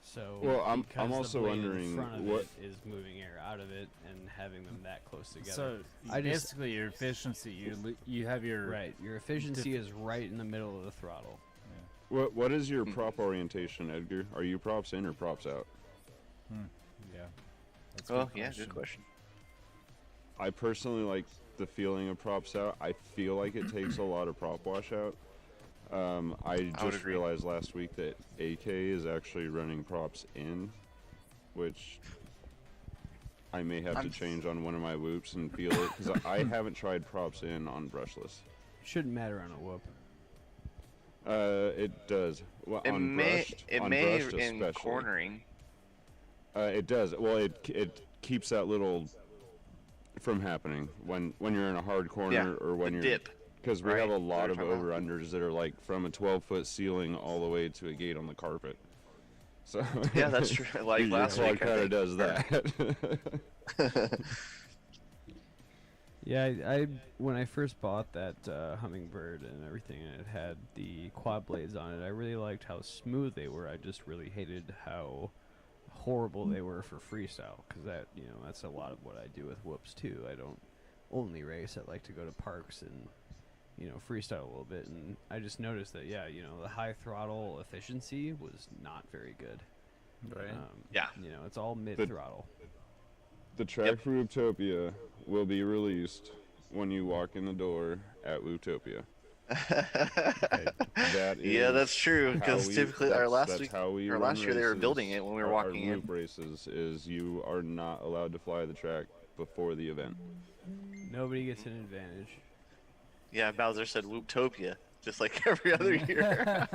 F: So,
D: Well, I'm
F: because
D: also
F: the blade
D: wondering
F: in front of
D: what-
F: it is moving air out of it and having them that close together.
B: So
F: I just-
B: basically, your efficiency, you have your
F: right, your efficiency is right in the middle of the throttle.
D: What is your prop orientation, Edgar? Are you props in or props out?
B: Yeah. That's a
A: Oh,
B: good
A: yeah,
B: question.
A: good question.
D: I personally like the feeling of props out. I feel like it takes a lot of prop wash out. I
A: would
D: just
A: agree.
D: realized last week that AK is actually running props in, which I may have to change on one of my whoops and feel it, because I haven't tried props in on brushless.
F: Shouldn't matter on a whoop.
D: It does. Well,
A: It
D: on
A: may
D: brushed,
A: it
D: on
A: may
D: brushed
A: in
D: especially.
A: cornering.
D: It does. Well, it keeps that little from happening when you're in a hard corner
A: Yeah,
D: or when
A: the
D: you're
A: dip.
D: because we
A: right?
D: have a
A: Is that
D: lot
A: what
D: of
A: you're talking about?
D: over-unders that are like from a 12-foot ceiling all the way to a gate on the carpet. So
A: Yeah, that's true. Like
D: your
A: last
D: quad
A: week, I
D: kind of
A: think.
D: does that.
F: Yeah, I when I first bought that Hummingbird and everything, and it had the quad blades on it, I really liked how smooth they were. I just really hated how horrible they were for freestyle, because that's a lot of what I do with whoops too. I don't only race. I like to go to parks and freestyle a little bit, and I just noticed that the high throttle efficiency was not very good.
B: Right.
A: Yeah.
F: It's all mid throttle.
D: The track for Wooptopia will be released when you walk in the door at Wooptopia. That
A: Yeah,
D: is
A: that's true.
D: how
A: Because
D: we-
A: typically,
D: that's-
A: our last
D: that's
A: week,
D: how we
A: or
D: run
A: last year, they were
D: races.
A: building it when we were
D: Our
A: walking in.
D: loop races is you are not allowed to fly the track before the event.
F: Nobody gets an advantage.
A: Yeah, Bowser said Wooptopia, just like every other year.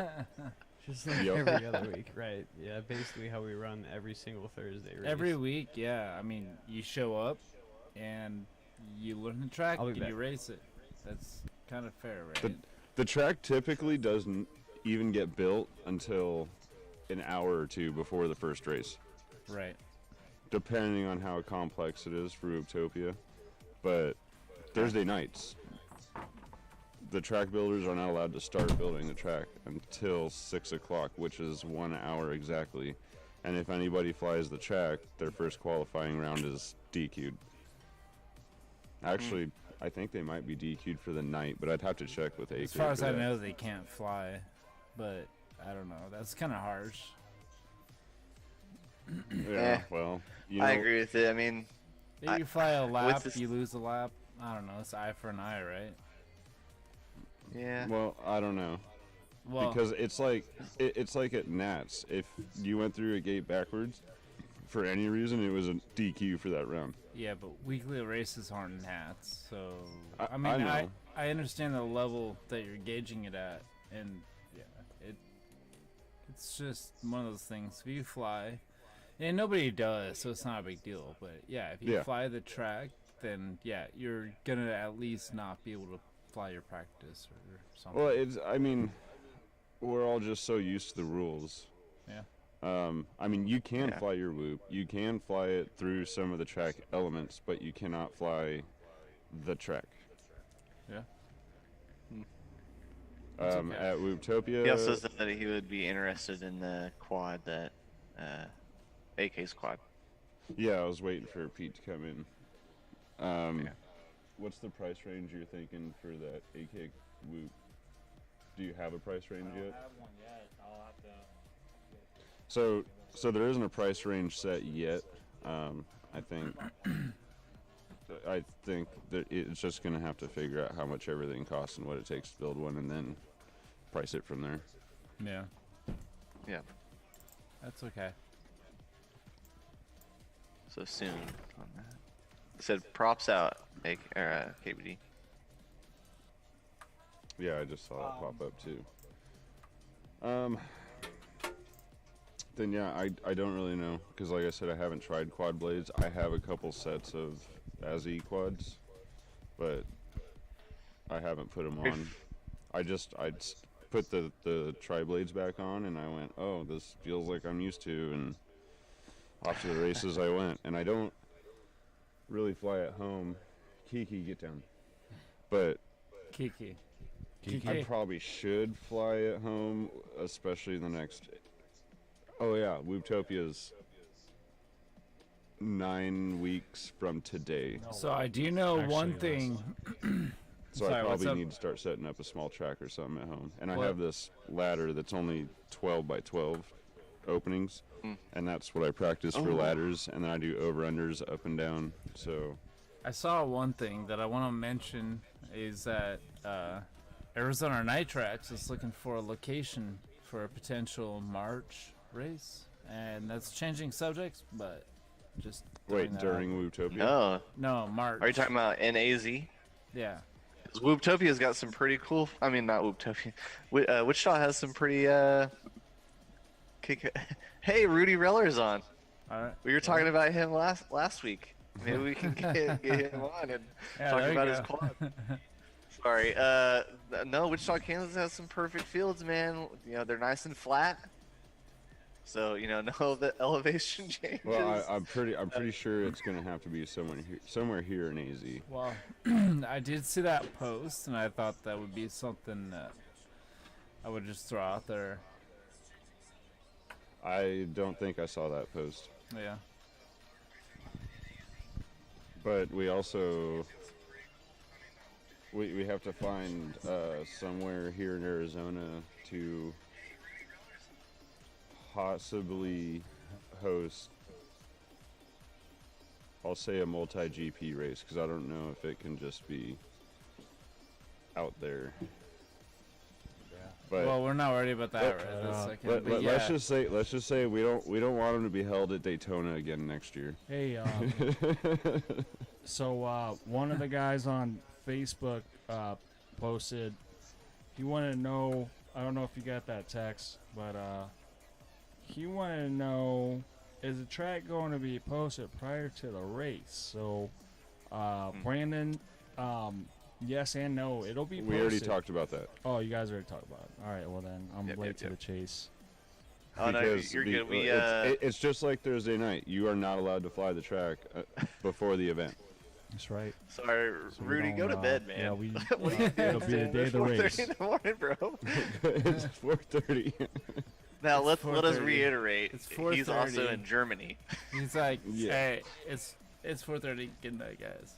F: Just like
D: Yep.
F: every other week, right? Yeah, basically how we run every single Thursday race.
B: Every week, yeah. I mean, you show up and you learn the track
F: I'll be
B: and
F: back.
B: you race it. That's kind of fair, right?
D: The track typically doesn't even get built until an hour or two before the first race,
B: Right.
D: depending on how complex it is for Wooptopia. But Thursday nights, the track builders are not allowed to start building the track until 6 o'clock, which is 1 hour exactly. And if anybody flies the track, their first qualifying round is DQ'd. Actually, I think they might be DQ'd for the night, but I'd have to check with AK.
B: As far as
D: for
B: I
D: that.
B: know, they can't fly, but I don't know. That's kind of harsh.
D: Yeah,
A: Eh,
D: well, you know,
A: I agree with it. I mean,
B: If you fly a lap,
A: this-
B: you lose a lap. I don't know. It's eye for an eye, right?
A: yeah.
D: well, I don't know.
B: Well,
D: Because it's like at Nats. If you went through a gate backwards, for any reason, it was a DQ for that round.
B: yeah, but weekly races aren't Nats, so
D: I
B: I mean,
D: know.
B: I understand the level that you're gauging it at, and yeah, it's just one of those things. If you fly, and nobody does, so it's not a big deal. But yeah, if you
D: Yeah.
B: fly the track, then yeah, you're gonna at least not be able to fly your practice or something.
D: Well, I mean, we're all just so used to the rules.
B: Yeah.
D: I mean, you can
A: Yeah.
D: fly your whoop. You can fly it through some of the track elements, but you cannot fly the track.
B: Yeah. That's okay.
D: At Wooptopia.
A: He also said that he would be interested in the quad that AK's quad.
D: Yeah, I was waiting for Pete to come in.
A: Yeah.
D: What's the price range you're thinking for that AK Whoop? Do you have a price range yet?
B: have one yet. I'll have to.
D: So there isn't a price range set yet. I think that it's just gonna have to figure out how much everything costs and what it takes to build one, and then price it from there.
B: Yeah.
A: Yeah.
B: That's okay.
A: So soon on that. It said props out, KBD.
D: Yeah, I just saw that pop up too. Then yeah, I don't really know because like I said, I haven't tried quad blades. I have a couple sets of ASI quads, but I haven't put them on. I put the tri blades back on, and I went, oh, this feels like I'm used to, and off to the races I went. And I don't really fly at home. Kiki, get down. But
B: Kiki.
D: I probably should fly at home, especially the next. Oh yeah, Wooptopia's 9 weeks from today.
B: So I do know one thing.
D: So
B: Sorry,
D: I
B: what's
D: probably
B: up?
D: need to start setting up a small track or something at home. And I
B: What?
D: have this ladder that's only 12 by 12 openings, and that's what I practice for ladders. And then I do over-unders up and down. So
B: I saw one thing that I want to mention is that Arizona Nitrax is looking for a location for a potential March race, and that's changing subjects, but just throwing
D: wait,
B: that
D: during
B: out.
D: Wooptopia?
B: No, March.
A: Are you talking about NAZ?
B: Yeah.
A: 'Cause Wooptopia's got some pretty cool. I mean, not Wooptopia. Wichita has some pretty Hey, Rudy Reller's on.
B: All right.
A: We were talking about him last week. Maybe we can get him on and
B: Yeah,
A: talk
B: there you
A: about his
B: go.
A: quad. Sorry. No, Wichita, Kansas has some perfect fields, man. You know, they're nice and flat. So no the elevation changes.
D: Well, I'm pretty sure it's gonna have to be somewhere here in AZ.
B: Well, I did see that post, and I thought that would be something that I would just throw out there.
D: I don't think I saw that post,
B: Yeah.
D: but we also we have to find somewhere here in Arizona to possibly host, I'll say, a multi-GP race, because I don't know if it can just be out there. But
B: Well, we're not worried about that, right? That's second, but yeah.
D: let's just say we don't want them to be held at Daytona again next year.
G: Hey, so one of the guys on Facebook posted, he wanted to know, I don't know if you got that text, but he wanted to know, is the track going to be posted prior to the race? So, Brandon, yes and no, it'll be posted.
D: We already talked about that.
G: Oh, you guys already talked about it. All right, well then, I'm late to the chase.
A: Oh no,
D: Because
A: you're good. We
D: it's just like Thursday night. You are not allowed to fly the track before the event.
G: That's right.
A: sorry,
G: So we
A: Rudy,
G: don't,
A: go to bed, man.
G: Yeah, we.
A: What are you
G: It'll
A: doing?
G: be the day of the race.
A: 4:30 in the morning, bro.
D: It's 4:30.
A: Now let us
B: 4:30.
A: reiterate.
B: It's
A: He's also
B: 4:30.
A: in Germany.
B: He's like,
D: Yeah.
B: hey, it's 4:30. Good night, guys.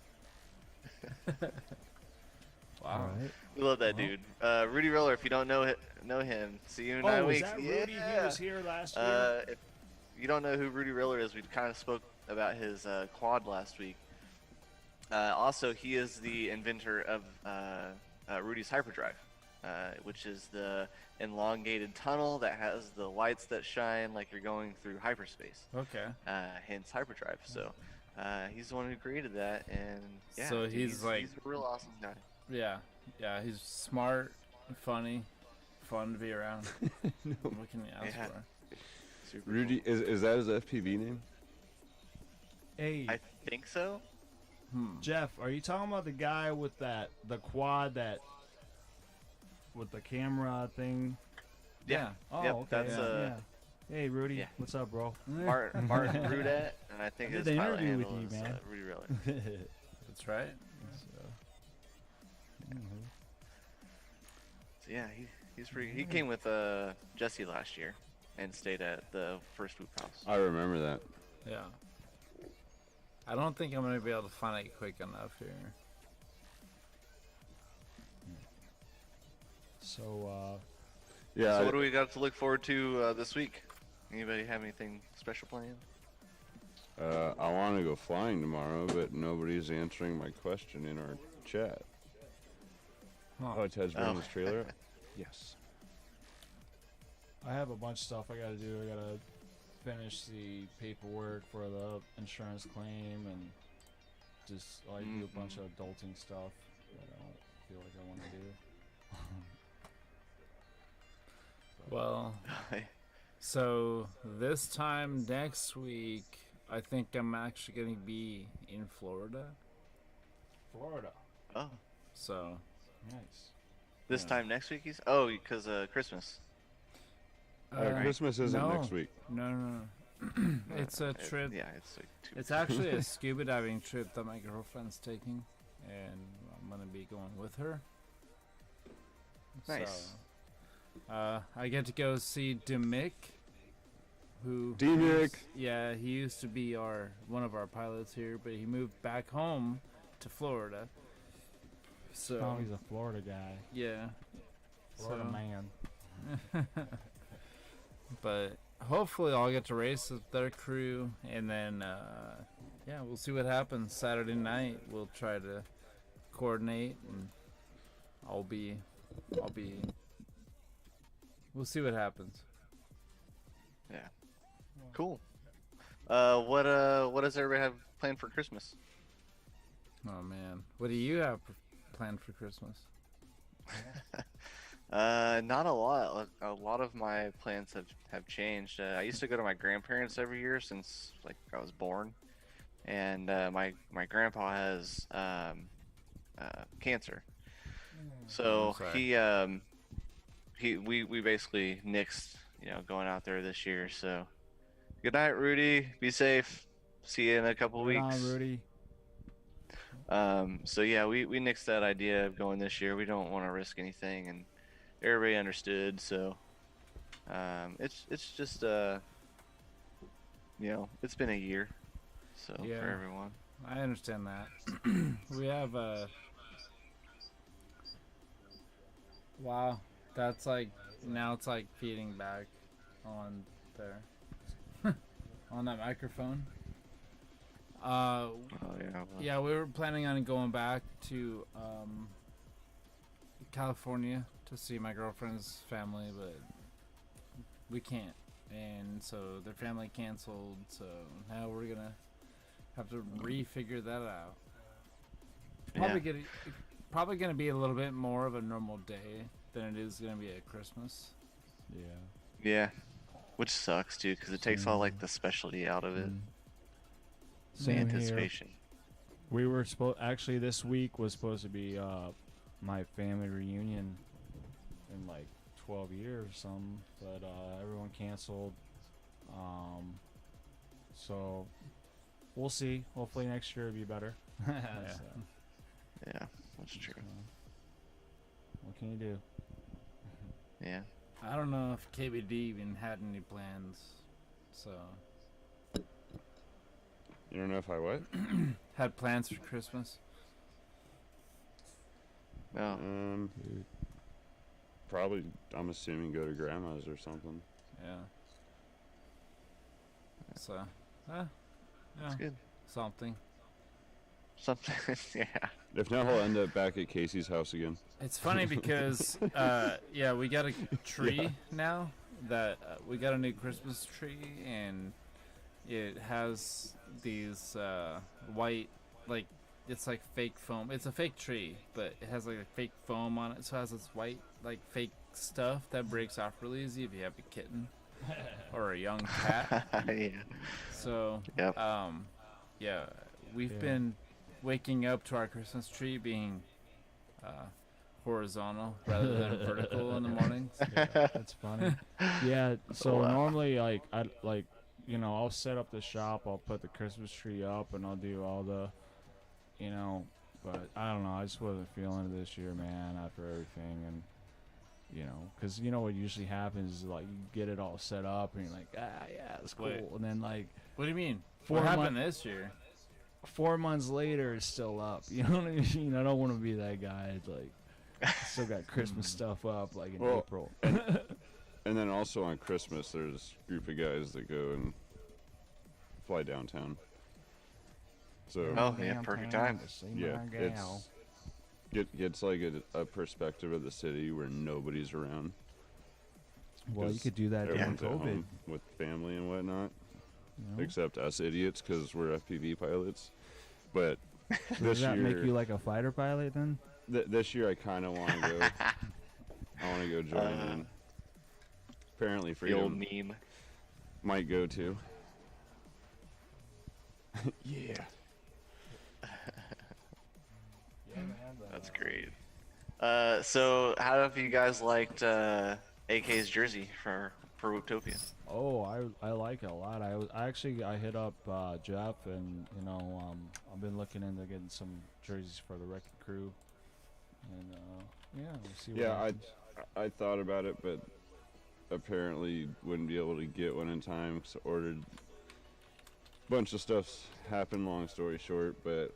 B: Wow.
G: All right.
A: We love that dude. Rudy Roller. If you don't know him, see you in 9
G: Oh,
A: weeks.
G: is that Rudy?
A: Yeah.
G: He was here last year.
A: If you don't know who Rudy Riller is, we kind of spoke about his quad last week. Also, he is the inventor of Rudy's Hyperdrive, which is the elongated tunnel that has the lights that shine like you're going through hyperspace.
B: Okay.
A: Hence Hyperdrive. So he's the one who created that, and yeah.
B: So
A: dude,
B: he's like-
A: he's a real awesome guy.
B: Yeah. Yeah. He's smart, funny, fun to be around. What can you ask
A: Yeah.
B: for?
A: Super
D: Rudy,
A: cool.
D: is that his FPV name?
G: Hey,
A: I think so.
G: Jeff, are you talking about the guy with the quad with the camera thing?
A: Yeah.
G: Oh,
A: Yep,
G: okay.
A: that's,
G: yeah. Hey, Rudy,
A: yeah.
G: what's up, bro?
A: Martin Rudet, and I think
G: I
A: his
G: did the
A: pilot
G: interview with
A: handle
G: you,
A: is
G: man.
A: Rudy Riller.
B: That's right.
A: So Yeah, he's pretty. He came with Jesse last year, and stayed at the first Whoop House.
H: I remember that.
I: Yeah. I don't think I'm gonna be able to find it quick enough here.
B: So,
H: Yeah.
A: So what do we got to look forward to this week? Anybody have anything special planned?
H: I want to go flying tomorrow, but nobody's answering my question in our chat. Oh, Ted's bringing his trailer up? Yes.
B: I have a bunch of stuff I gotta do. I gotta finish the paperwork for the insurance claim and just like do a bunch of adulting stuff that I don't feel like I want to do.
I: Well, so this time next week, I think I'm actually going to be in Florida.
B: Florida.
A: Oh,
I: So,
B: Nice.
A: this
I: Yeah.
A: time next week? Because Christmas.
H: Christmas isn't
I: no.
H: next week.
I: No. It's a trip.
A: Yeah, it's like 2.
I: It's actually a scuba diving trip that my girlfriend's taking, and I'm going to be going with her.
A: Nice.
I: So, I get to go see Demick, who
H: Demick.
I: yeah, he used to be one of our pilots here, but he moved back home to Florida. So
B: Oh, he's a Florida guy.
I: yeah,
B: Florida
I: so-
B: man.
I: but hopefully I'll get to race with their crew, and then yeah, we'll see what happens. Saturday night we'll try to coordinate, and I'll be. We'll see what happens.
A: Yeah. Cool. What does everybody have planned for Christmas?
I: Oh man, what do you have planned for Christmas?
A: Not a lot. A lot of my plans have changed. I used to go to my grandparents every year since like I was born, and my grandpa has cancer. So
I: sorry.
A: we basically nixed going out there this year. So good night, Rudy. Be safe. See you in a couple
B: Right
A: weeks.
B: on, Rudy.
A: So yeah, we nixed that idea of going this year. We don't want to risk anything, and everybody understood. So it's just it's been a year, so
I: Yeah.
A: for everyone.
I: I understand that. We have wow, that's like now it's like feeding back on there on that microphone.
A: Oh yeah. Well,
I: Yeah, we were planning on going back to California to see my girlfriend's family, but we can't, and so their family canceled. So now we're gonna have to refigure that out. Probably gonna be a little bit more of a normal day than it is gonna be at Christmas.
B: Yeah.
A: Yeah, which sucks too, because it takes all like the specialty out of it, the
B: Same here.
A: anticipation.
B: We were actually this week was supposed to be my family reunion in like 12 years or something, but everyone canceled. So we'll see. Hopefully next year will be better. So,
A: Yeah, that's true.
B: what can you do?
A: Yeah.
I: I don't know if KBD even had any plans, so
H: You don't know if I what?
I: had plans for Christmas.
A: No.
H: Probably. I'm assuming go to grandma's or something.
I: Yeah. So,
A: That's
I: yeah,
A: good.
I: something.
A: Something. Yeah.
H: If not, he'll end up back at Casey's house again.
I: It's funny because, yeah, we got a tree now that we got a new Christmas tree, and it has these white, like, it's like fake foam. It's a fake tree, but it has like a fake foam on it, so it has this white, like, fake stuff that breaks off really easy if you have a kitten or a young cat.
A: Yeah.
I: So,
A: Yep.
I: yeah, we've
B: Yeah.
I: been waking up to our Christmas tree being horizontal rather than vertical in the mornings.
B: That's funny. Yeah. So
A: Wow.
B: normally, like I'll set up the shop. I'll put the Christmas tree up, and I'll do all the, but I don't know. I just wasn't feeling it this year, man. After everything, and
G: You know, because you know what usually happens is like you get it all set up and you're like, yeah, it's cool,
I: Wait.
G: and then like
I: What do you mean?
G: 4
I: What
G: months
I: happened this year?
G: 4 months later, it's still up. You know what I mean? I don't want to be that guy. It's like still got Christmas stuff up like in
H: Well,
G: April.
H: And then also on Christmas, there's a group of guys that go and fly downtown. So
A: Oh, yeah, perfect time.
H: yeah, gets like a perspective of the city where nobody's around.
G: Well, you
H: 'Cause
G: could do that during
H: everyone's at
G: COVID.
H: home with family and whatnot,
G: You know?
H: except us idiots because we're FPV pilots. But
G: Does
H: this
G: that
H: year,
G: make you like a fighter pilot then?
H: this year I kind of want to go. I want to go join in. Apparently,
A: The old
H: Freedom
A: meme.
H: might go too. Yeah.
A: That's great. So how have you guys liked AK's jersey for Whooptopia?
G: Oh, I like it a lot. I hit up Jeff, and you know, I've been looking into getting some jerseys for the Wrecking Crew, and yeah, we'll see. What
H: Yeah,
G: happens.
H: I thought about it, but apparently wouldn't be able to get one in time because I ordered a bunch of stuff's happened. Long story short, but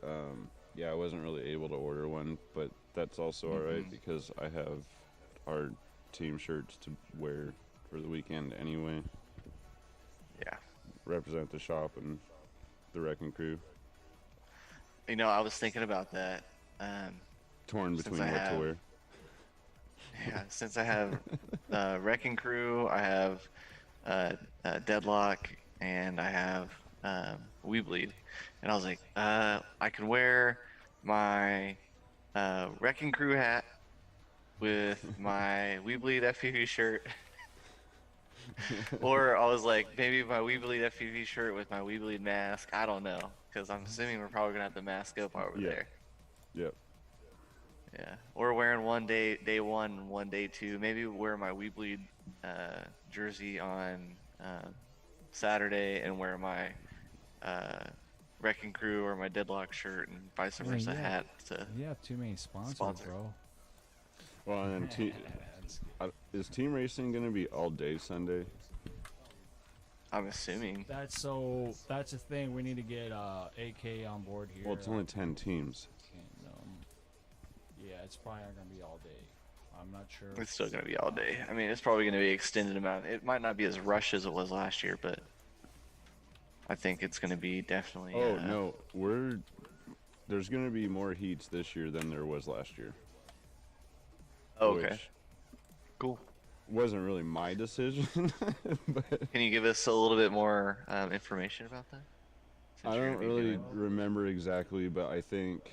H: yeah, I wasn't really able to order one, but that's also all right because I have our team shirts to wear for the weekend anyway.
A: Yeah.
H: Represent the shop and the Wrecking Crew.
A: You know, I was thinking about that.
H: Torn
A: Since
H: between
A: I
H: what
A: have-
H: to wear.
A: Yeah, since I have Wrecking Crew, I have Deadlock, and I have We Bleed. And I was like, I can wear my Wrecking Crew hat with my We Bleed FPV shirt. Or I was like, maybe my We Bleed FPV shirt with my We Bleed mask. I don't know, because I'm assuming we're probably going to have the mask up over
H: Yeah.
A: there.
H: Yep.
A: Yeah, or wearing day one, one day two. Maybe wear my We Bleed jersey on Saturday and wear my Wrecking Crew or my Deadlock shirt and vice
G: Man,
A: versa
G: yeah.
A: hat. To
G: You have too many sponsors,
A: Sponsor.
G: bro.
H: Well, and then is team racing going to be all day Sunday?
A: I'm assuming.
G: That's the thing. We need to get AK on board here.
H: Well, it's only 10 teams.
G: And, yeah, it's probably not gonna be all day. I'm not sure.
A: It's still gonna be all day. I mean, it's probably gonna be extended amount. It might not be as rushed as it was last year, but I think it's gonna be definitely.
H: Oh no, there's going to be more heats this year than there was last year.
A: Oh, okay.
H: which
A: Cool.
H: wasn't really my decision, but
A: Can you give us a little bit more information about that? Since
H: I
A: you're
H: don't
A: gonna be
H: really
A: doing-
H: remember exactly. But I think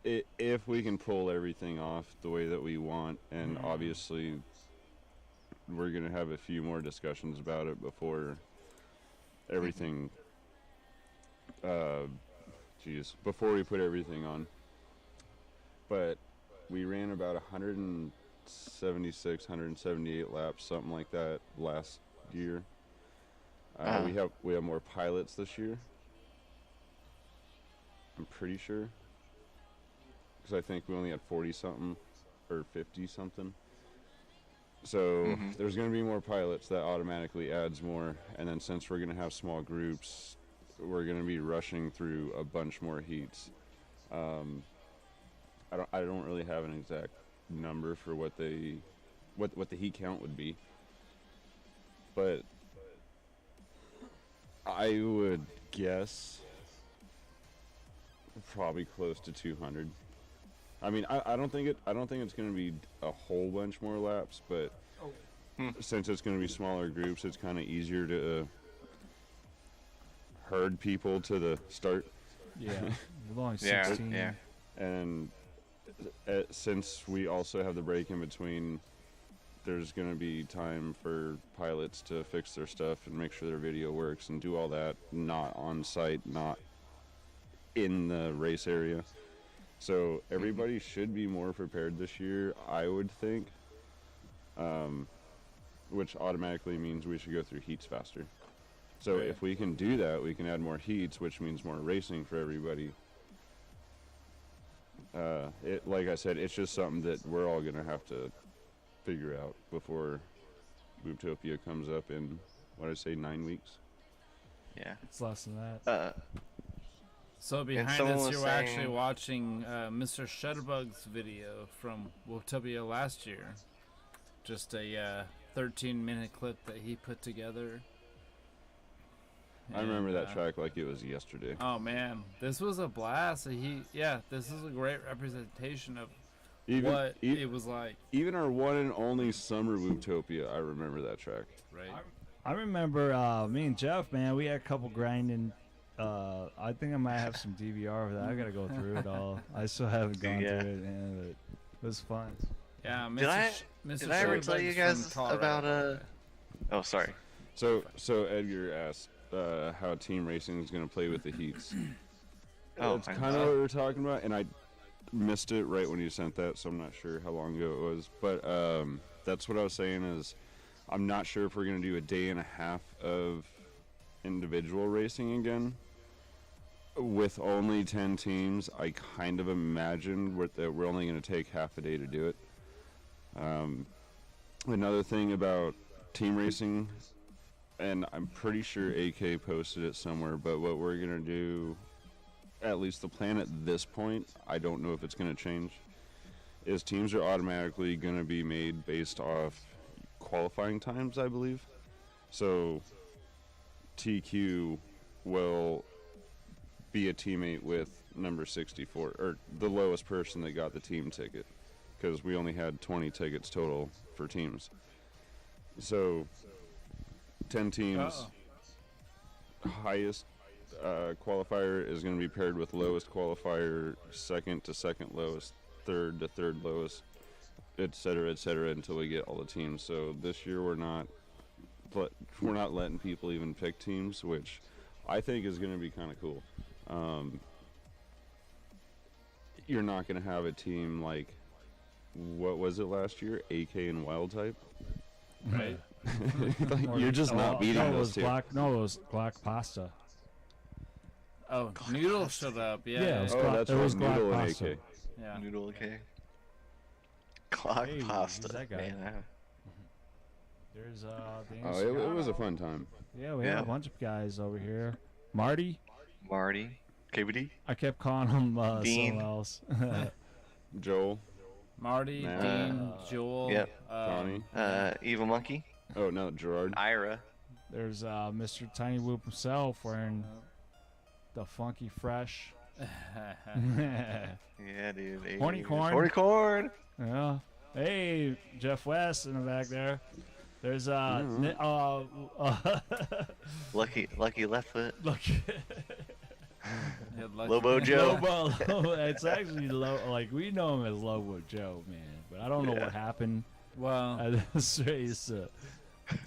H: if we can pull everything off the way that we want, and obviously we're going to have a few more discussions about it before everything before we put everything on. But we ran about 176 178 laps, something like that, last year. We have more pilots this year, I'm pretty sure, because I think we only had 40 something or 50 something. So there's going to be more pilots. That automatically adds more. And then since we're going to have small groups, we're going to be rushing through a bunch more heats. I don't really have an exact number for what the heat count would be, but I would guess probably close to 200. I mean, I don't think it's going to be a whole bunch more laps, but since it's going to be smaller groups, it's kind of easier to herd people to the start.
G: Yeah, we're only
A: Yeah,
G: 16.
A: yeah.
H: And since we also have the break in between, there's going to be time for pilots to fix their stuff and make sure their video works and do all that, not on site, not in the race area. So everybody should be more prepared this year, I would think, which automatically means we should go through heats faster. So if we can do that, we can add more heats, which means more racing for everybody. Like I said, it's just something that we're all going to have to figure out before Booptopia comes up in, what did I say, 9 weeks?
A: Yeah.
G: It's less than that.
I: So behind
A: someone
I: us,
A: was
I: you were actually
A: saying-
I: watching Mr. Shutterbug's video from Wotopia last year. Just a 13-minute clip that he put together.
H: I remember
I: And,
H: that track like it was yesterday.
I: Oh man, this was a blast. This is a great representation of
H: Even
I: what
H: e-
I: it was like.
H: even our one and only summer Booptopia, I remember that track.
I: Right.
G: I remember me and Jeff, man, we had a couple grinding. I think I might have some DVR of that. I gotta go through it all. I still haven't gone
A: Yeah.
G: through it, man, but it was fun.
I: Yeah, Mr.
A: Did I-
I: Mr.
A: Did I ever tell you
I: Shutterbug's
A: guys
I: from
A: about
I: Colorado.
A: Oh, sorry.
H: So Edgar asked how team racing is going to play with the heats.
A: Oh,
H: That's
A: I
H: kind of
A: know.
H: what we were talking about, and I missed it right when you sent that, so I'm not sure how long ago it was. But that's what I was saying is, I'm not sure if we're going to do a day and a half of individual racing again. With only 10 teams, I kind of imagined that we're only going to take half a day to do it. Another thing about team racing, and I'm pretty sure AK posted it somewhere, but what we're going to do, at least the plan at this point, I don't know if it's going to change, is teams are automatically going to be made based off qualifying times, I believe. So TQ will be a teammate with number 64, or the lowest person that got the team ticket, because we only had 20 tickets total for teams. So 10 teams, highest qualifier is going to be paired with lowest qualifier, second to second lowest, third to third lowest, etc., until we get all the teams. So this year we're not letting people even pick teams, which I think is going to be kind of cool. You're not going to have a team like, what was it last year, AK and Wild Type?
I: Right.
H: Like, you're just not beating
G: no, it
H: those
G: was
H: two.
G: Black. No, it was Black Pasta.
I: Oh, Noodle showed up. Yeah.
G: Yeah, it was
H: Oh,
G: Glock-
H: that's
G: it
H: right,
G: was Glock
H: Noodle and
G: Pasta.
H: AK.
I: Yeah.
A: Noodle, okay. Clock
G: Hey,
A: pasta.
G: who's that guy?
A: Man,
G: There's
H: Oh, it was a fun time.
G: Yeah, we had
A: Yeah.
G: a bunch of guys over here. Marty,
A: Marty. KBD.
G: I kept calling him
A: Dean.
G: someone else.
H: Joel,
I: Marty,
H: Nah.
I: Dean, Joel,
A: Yep.
H: Connie.
A: Evil Monkey.
H: Oh, no, Gerard.
A: Ira.
G: There's Mr. Tiny Whoop himself wearing the funky fresh.
A: Yeah, dude. Hey,
G: Horny corn.
A: Horny corn.
G: Yeah. Hey, Jeff West in the back there. There's
A: Lucky left foot.
G: look.
I: Yeah, lucky-
A: Lobo Joe.
G: Lobo. It's actually like we know him as Lobo Joe, man. But I don't know
A: Yeah.
G: what happened
I: Well,
G: at this race.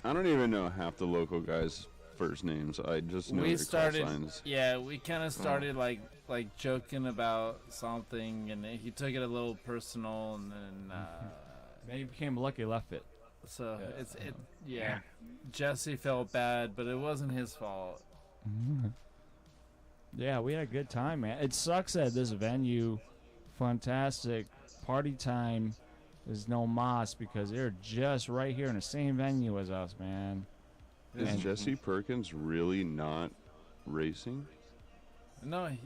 H: I don't even know half the local guys' first names. I just know
I: we
H: their
I: started.
H: call signs.
I: Yeah, we kind of started like joking about something, and then he took it a little personal, and then
G: Man, he became Lucky Left It.
I: so yeah. Jesse felt bad, but it wasn't his fault.
G: Yeah, we had a good time, man. It sucks that this venue, fantastic party time, is no mas because they're just right here in the same venue as us, man.
H: Is
G: And-
H: Jesse Perkins really not racing?
I: No,
G: He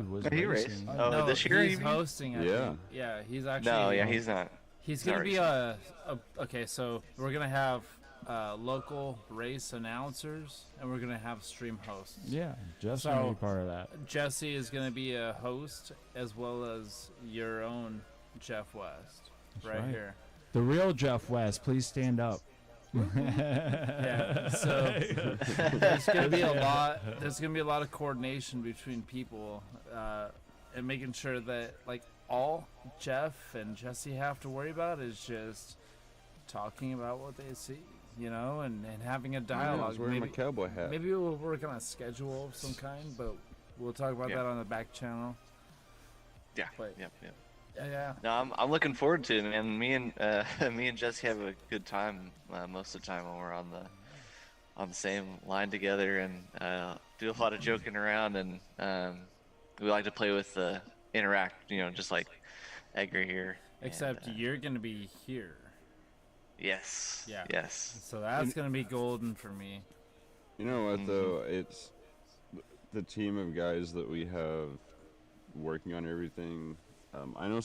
G: was
A: He raced.
G: racing.
A: Oh,
I: no,
A: this year,
I: he's
A: you mean?
I: hosting. I
H: Yeah.
I: think. Yeah, he's actually.
A: No, yeah, he's not.
I: He's
A: not
I: gonna be
A: racing.
I: okay. So we're gonna have local race announcers, and we're gonna have stream hosts.
G: Yeah, Jeff's
I: So-
G: gonna be part of that.
I: Jesse is gonna be a host, as well as your own Jeff West, right,
G: right.
I: here.
G: The real Jeff West, please stand up.
I: Yeah. So there's gonna be a lot. There's gonna be a lot of coordination between people, and making sure that like all Jeff and Jesse have to worry about is just talking about what they see, you know, and having a
H: I
I: dialogue.
H: was wearing my cowboy hat.
I: Maybe we'll work on a schedule of some kind, but we'll talk about
A: Yeah.
I: that on the back channel.
A: Yeah.
I: But-
A: Yep.
I: Yeah.
A: No, I'm looking forward to it, man. Me and me and Jesse have a good time most of the time when we're on the same line together, and do a lot of joking around, and we like to play with interact, just like Edgar here.
I: Except
A: and,
I: you're gonna be here.
A: Yes.
B: Yeah.
A: Yes.
B: So that's gonna be golden for me.
H: You know what though? It's the team of guys that we have working on everything. I know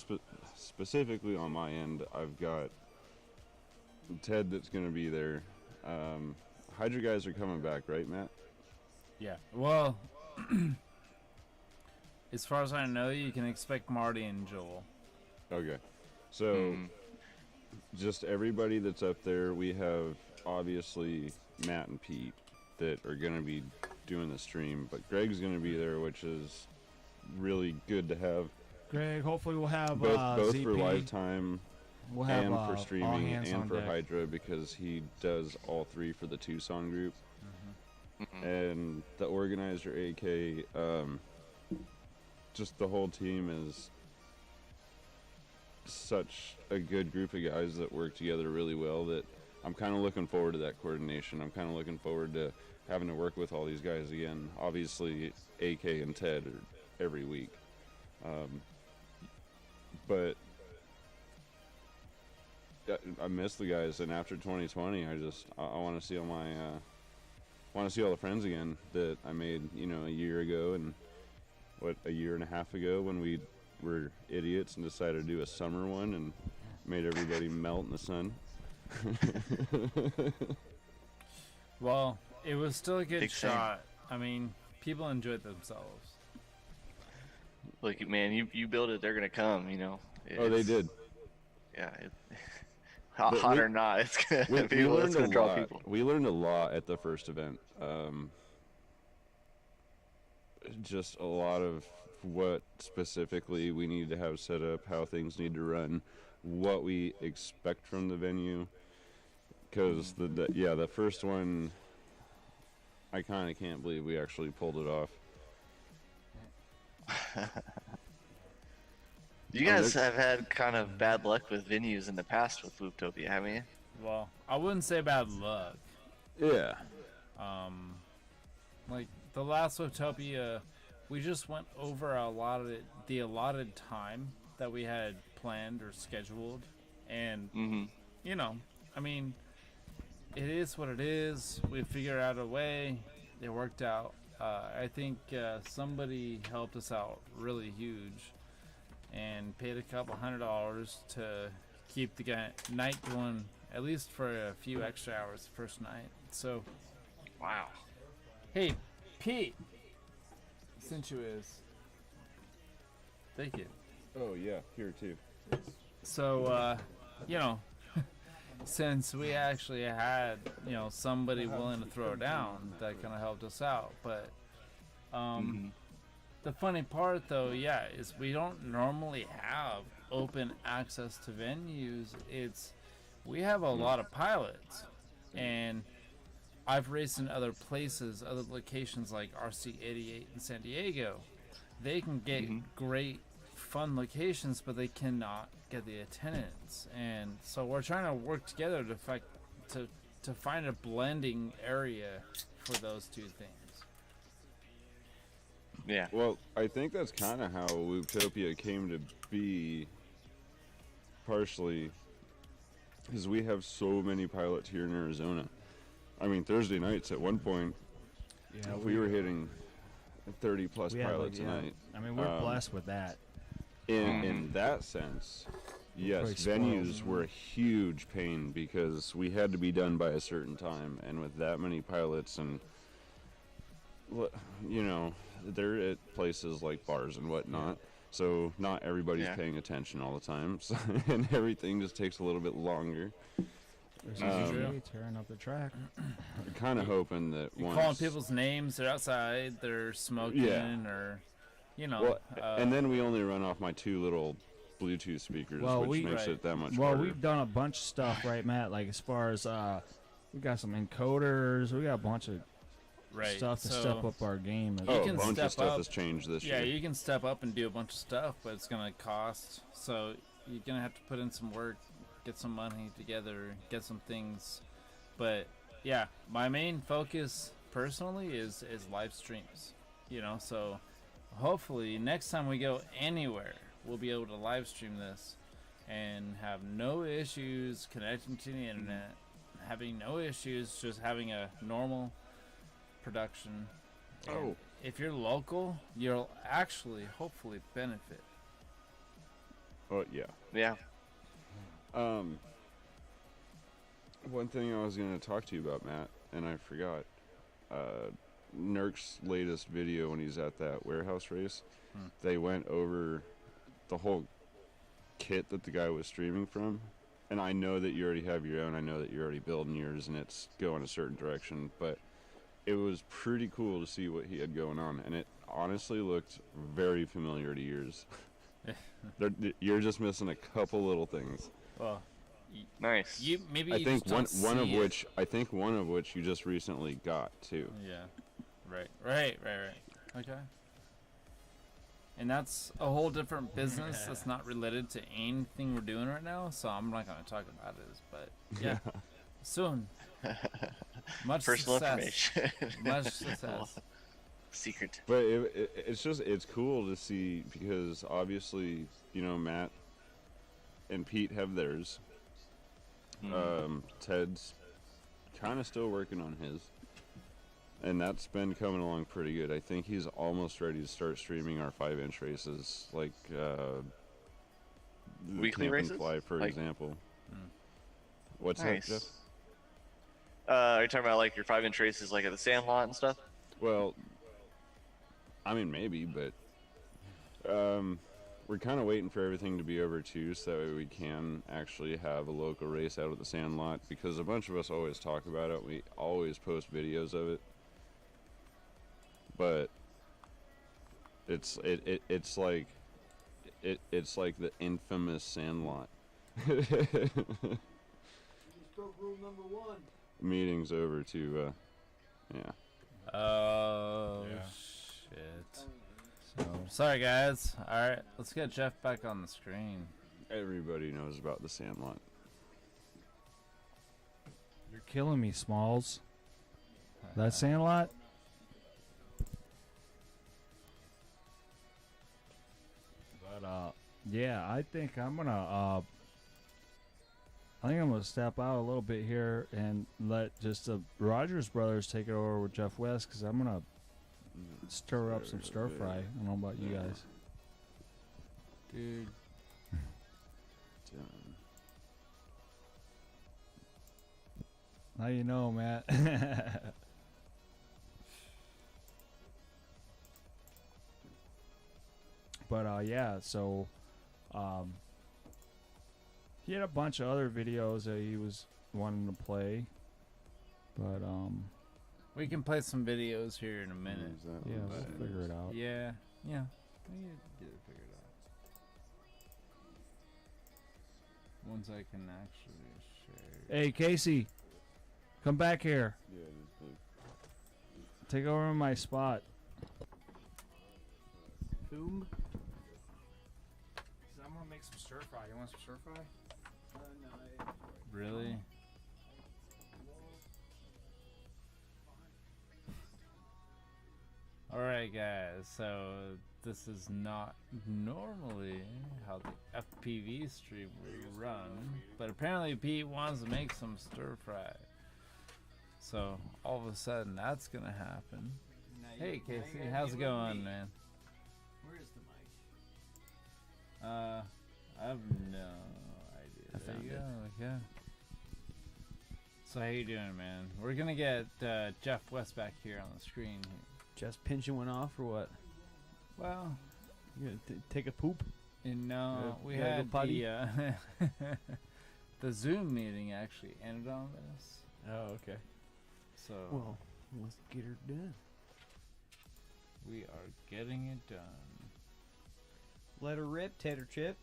H: specifically on my end, I've got Ted that's going to be there. Hydra guys are coming back, right, Matt?
B: Yeah. Well, as far as I know, you can expect Marty and Joel.
H: Okay. So, just everybody that's up there, we have obviously Matt and Pete that are going to be doing the stream, but Greg's going to be there, which is really good to have.
G: Greg, hopefully we'll have
H: Both
G: ZP.
H: for lifetime
G: We'll have
H: and
G: all
H: for streaming
G: hands
H: and
G: on
H: for
G: deck.
H: Hydra because he does all three for the Tucson group. And the organizer, AK, just the whole team is such a good group of guys that work together really well that I'm kind of looking forward to that coordination. I'm kind of looking forward to having to work with all these guys again. Obviously, AK and Ted are every week. But I miss the guys, and after 2020, I want to see all my want to see all the friends again that I made, a year ago and a year and a half ago when we were idiots and decided to do a summer one and made everybody melt in the sun.
B: Well, it was still a good
A: Big same.
B: shot. I mean, people enjoyed themselves.
A: Like, man, you build it, they're gonna come.
H: Oh, they
A: It's-
H: did.
A: Yeah.
H: But
A: Hot
H: we-
A: or not, it's gonna
H: We
A: it's
H: learned a
A: gonna draw
H: lot.
A: people.
H: We learned a lot at the first event. Just a lot of what specifically we need to have set up, how things need to run, what we expect from the venue. Because the first one, I kind of can't believe we actually pulled it off.
A: You guys have had kind of bad luck with venues in the past with Looptopia, haven't you?
B: Well, I wouldn't say bad luck.
H: Yeah.
B: Like the last Utopia, we just went over the allotted time that we had planned or scheduled, and I mean, it is what it is. We figured out a way. It worked out. I think somebody helped us out really huge and paid a couple $100 to keep the night going at least for a few extra hours the first night. So,
A: Wow.
B: hey, Pete, since you is, thank you.
H: Oh yeah, here too.
B: So, since we actually had, somebody willing to throw down, that kind of helped us out. But the funny part, though, is we don't normally have open access to venues. We have a lot of pilots, and I've raced in other places, other locations like RC88 in San Diego. They can get great, fun locations, but they cannot get the attendance. And so we're trying to work together to find a blending area for those two things.
A: Yeah.
H: Well, I think that's kind of how Looptopia came to be, partially, because we have so many pilots here in Arizona. I mean, Thursday nights at one point, we were hitting 30 plus
G: we had,
H: pilots a night.
G: I mean, we're blessed with that.
H: In that sense, yes,
G: Pretty spoiled.
H: venues were a huge pain because we had to be done by a certain time, and with that many pilots and they're at places like bars and whatnot, so not everybody's paying attention all the time, so, and everything just takes a little bit longer.
G: There's usually tearing up the track.
H: We're kind of hoping that
B: You're
H: once
B: calling people's names, they're outside, they're smoking, or,
H: well, and then we only run off my two little Bluetooth speakers, which makes it that much harder.
G: We've done a bunch of stuff, right, Matt? Like as far as we got some encoders, we got a bunch of stuff to step up our game.
B: You can
H: a bunch
B: step
H: of stuff
B: up.
H: has changed this year.
B: Yeah, you can step up and do a bunch of stuff, but it's gonna cost. So you're gonna have to put in some work, get some money together, get some things. But yeah, my main focus personally is live streams. So hopefully next time we go anywhere, we'll be able to live stream this.
I: and have no issues connecting to the internet, having no issues just having a normal production. And if you're local, you'll actually hopefully benefit.
H: Oh yeah.
A: Yeah.
H: One thing I was going to talk to you about, Matt, and I forgot. Nurk's latest video when he's at that warehouse race, they went over the whole kit that the guy was streaming from. And I know that you already have your own. I know that you're already building yours and it's going a certain direction. But it was pretty cool to see what he had going on. And it honestly looked very familiar to yours. You're just missing a couple little things.
I: Well,
A: Nice.
H: I think one of which you just recently got too.
I: Yeah. Right. Okay. And that's a whole different business that's not related to anything we're doing right now, so I'm not going to talk about it. But yeah, soon. Much
A: Personal
I: success.
A: information.
I: Much success.
A: Secret.
H: But it's cool to see because obviously, you know, Matt and Pete have theirs. Ted's kind of still working on his, and that's been coming along pretty good. I think he's almost ready to start streaming our 5-inch races, like the
A: Weekly
H: Camp and
A: races?
H: Fly, for
A: Like-
H: example. What's
A: Nice.
H: that, Jeff?
A: Are you talking about like your 5-inch races, like at the Sandlot and stuff?
H: Well, I mean maybe, but we're kind of waiting for everything to be over too, so that way we can actually have a local race out at the Sandlot. Because a bunch of us always talk about it, we always post videos of it, but it's like the infamous Sandlot.
E: Rule number 1.
H: Meeting's over to, yeah.
I: Oh,
C: Yeah.
I: shit.
C: So
I: Sorry, guys. Alright, let's get Jeff back on the screen.
H: Everybody knows about the Sandlot.
G: You're killing me, Smalls. That Sandlot? But yeah, I think I'm gonna step out a little bit here and let just the Rogers brothers take it over with Jeff West, because I'm gonna stir up some stir fry. I don't know about you guys.
I: Dude.
G: How you know, Matt? But yeah, so he had a bunch of other videos that he was wanting to play, but
I: We can play some videos here in a minute.
G: yeah, we'll figure it out.
I: Yeah. We need to get it figured out. Once I can actually share.
G: Hey, Casey, come back here.
H: Yeah, it is big.
G: Take over my spot.
B: Boom. I'm gonna make some stir fry. You want some stir fry?
I: Really? Alright, guys, so this is not normally how the FPV stream will run, but apparently Pete wants to make some stir fry. So all of a sudden that's gonna happen. Hey Casey, how's it going, man?
E: Where is the mic?
I: I have no idea.
F: I
I: There
F: found
I: you
F: it.
I: go, yeah. So how you doing, man? We're gonna get Jeff West back here on the screen here.
F: Just pinching one off or what?
I: Well,
F: You gonna take a poop?
I: and no, we
F: you gotta go
I: had
F: potty?
I: the the Zoom meeting actually ended on this.
F: Oh, okay.
I: So
F: Well, let's get her done.
I: we are getting it done.
F: Let her rip, Tater Chip.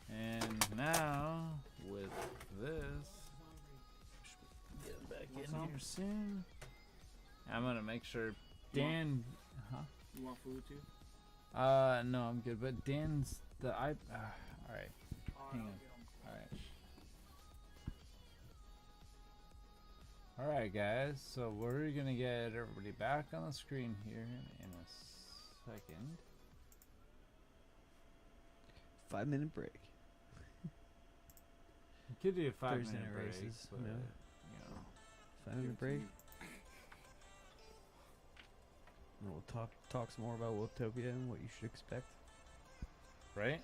I: And now with this, get back in here soon. I'm gonna make sure Dan. Huh?
E: You want food too?
I: No, I'm good. But Dan's the I. All right. Alright, guys, so we're gonna get everybody back on the screen here in a second.
F: 5-minute break.
I: We could do a 5
F: Thursday
I: minute
F: night
I: break,
F: races,
I: but,
F: no.
I: you know.
F: 5-minute break. And we'll talk some more about Wolftopia and what you should expect.
I: Right?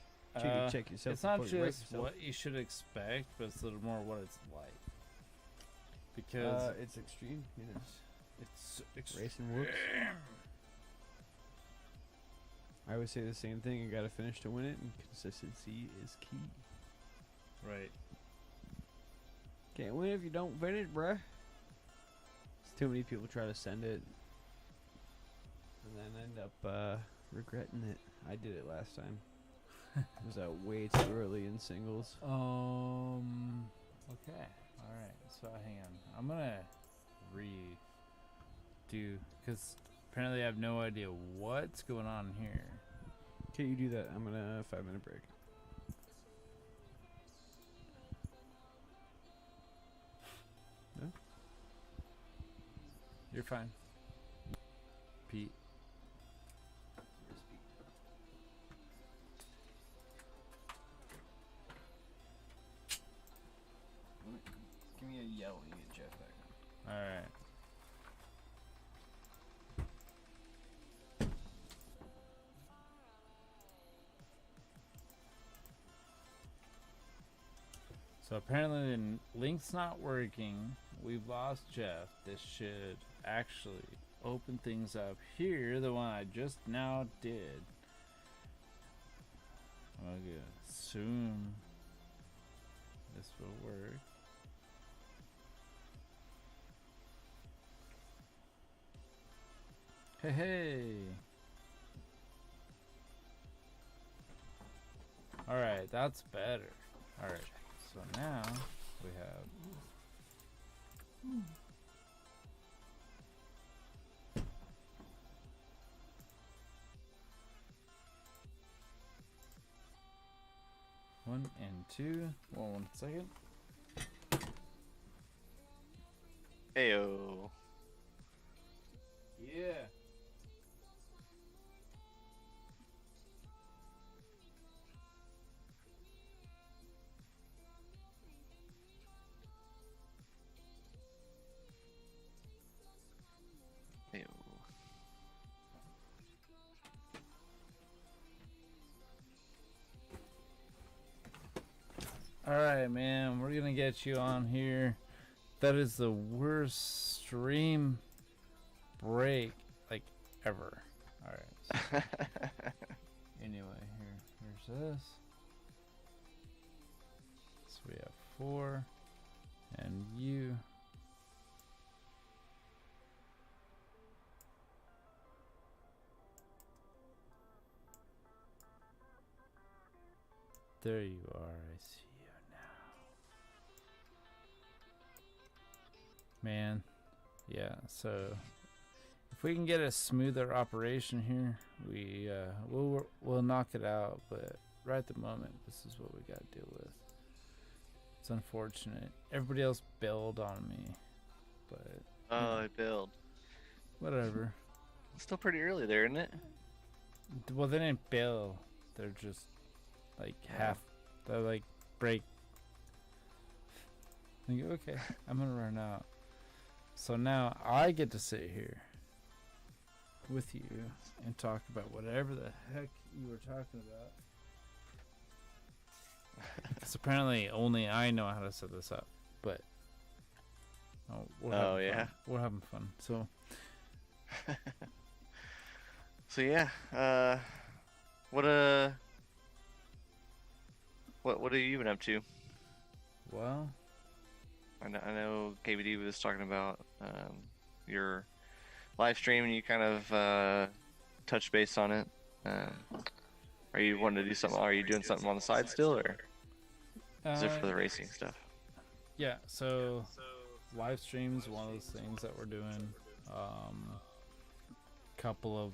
F: Check yourself.
I: It's not
F: before you wreck
I: just
F: yourself.
I: what you should expect, but it's a little more what it's like. Because
F: it's extreme, you know.
I: it's
F: Racing whoops. I always say the same thing. You got to finish to win it, and consistency is key.
I: Right.
F: Can't win if you don't finish, bruh. Too many people try to send it, and then end up regretting it. I did it last time. It was out way too early in singles.
I: Okay. Alright. So hang on. I'm gonna redo, because apparently I have no idea what's going on here.
F: Okay, you do that. I'm gonna 5-minute break. No?
I: You're fine. Pete.
E: Give me a yell when you get Jeff back on.
I: Alright. So apparently the link's not working. We've lost Jeff. This should actually open things up here. The one I just now did. I'm gonna assume this will work. Hey, hey. Alright, that's better. Alright, so now we have. One and two. One second.
A: Heyo.
I: Yeah.
A: Heyo.
I: Alright, man. We're gonna get you on here. That is the worst stream break, like, ever. Alright. Anyway, here's this. So we have 4 and you. There you are. I see you now. Man, yeah. So if we can get a smoother operation here, we'll knock it out. But right at the moment, this is what we got to deal with. It's unfortunate. Everybody else bailed on me, but
A: Oh, I build.
I: whatever.
A: It's still pretty early there, isn't it?
I: Well, they didn't bail. They're just like half. They're like break. Like, okay, I'm gonna run out. So now I get to sit here with you and talk about whatever the heck you were talking about. Because apparently only I know how to set this up. But we're having
A: yeah.
I: fun. We're having fun. So
A: So yeah, what have you been up to?
I: well,
A: I know KBD was talking about your live stream, and you kind of touched base on it. Are you wanting to do something? Are you doing something on the side still, or is it for the racing stuff?
I: yeah. So live streams one of those things that we're doing. Couple of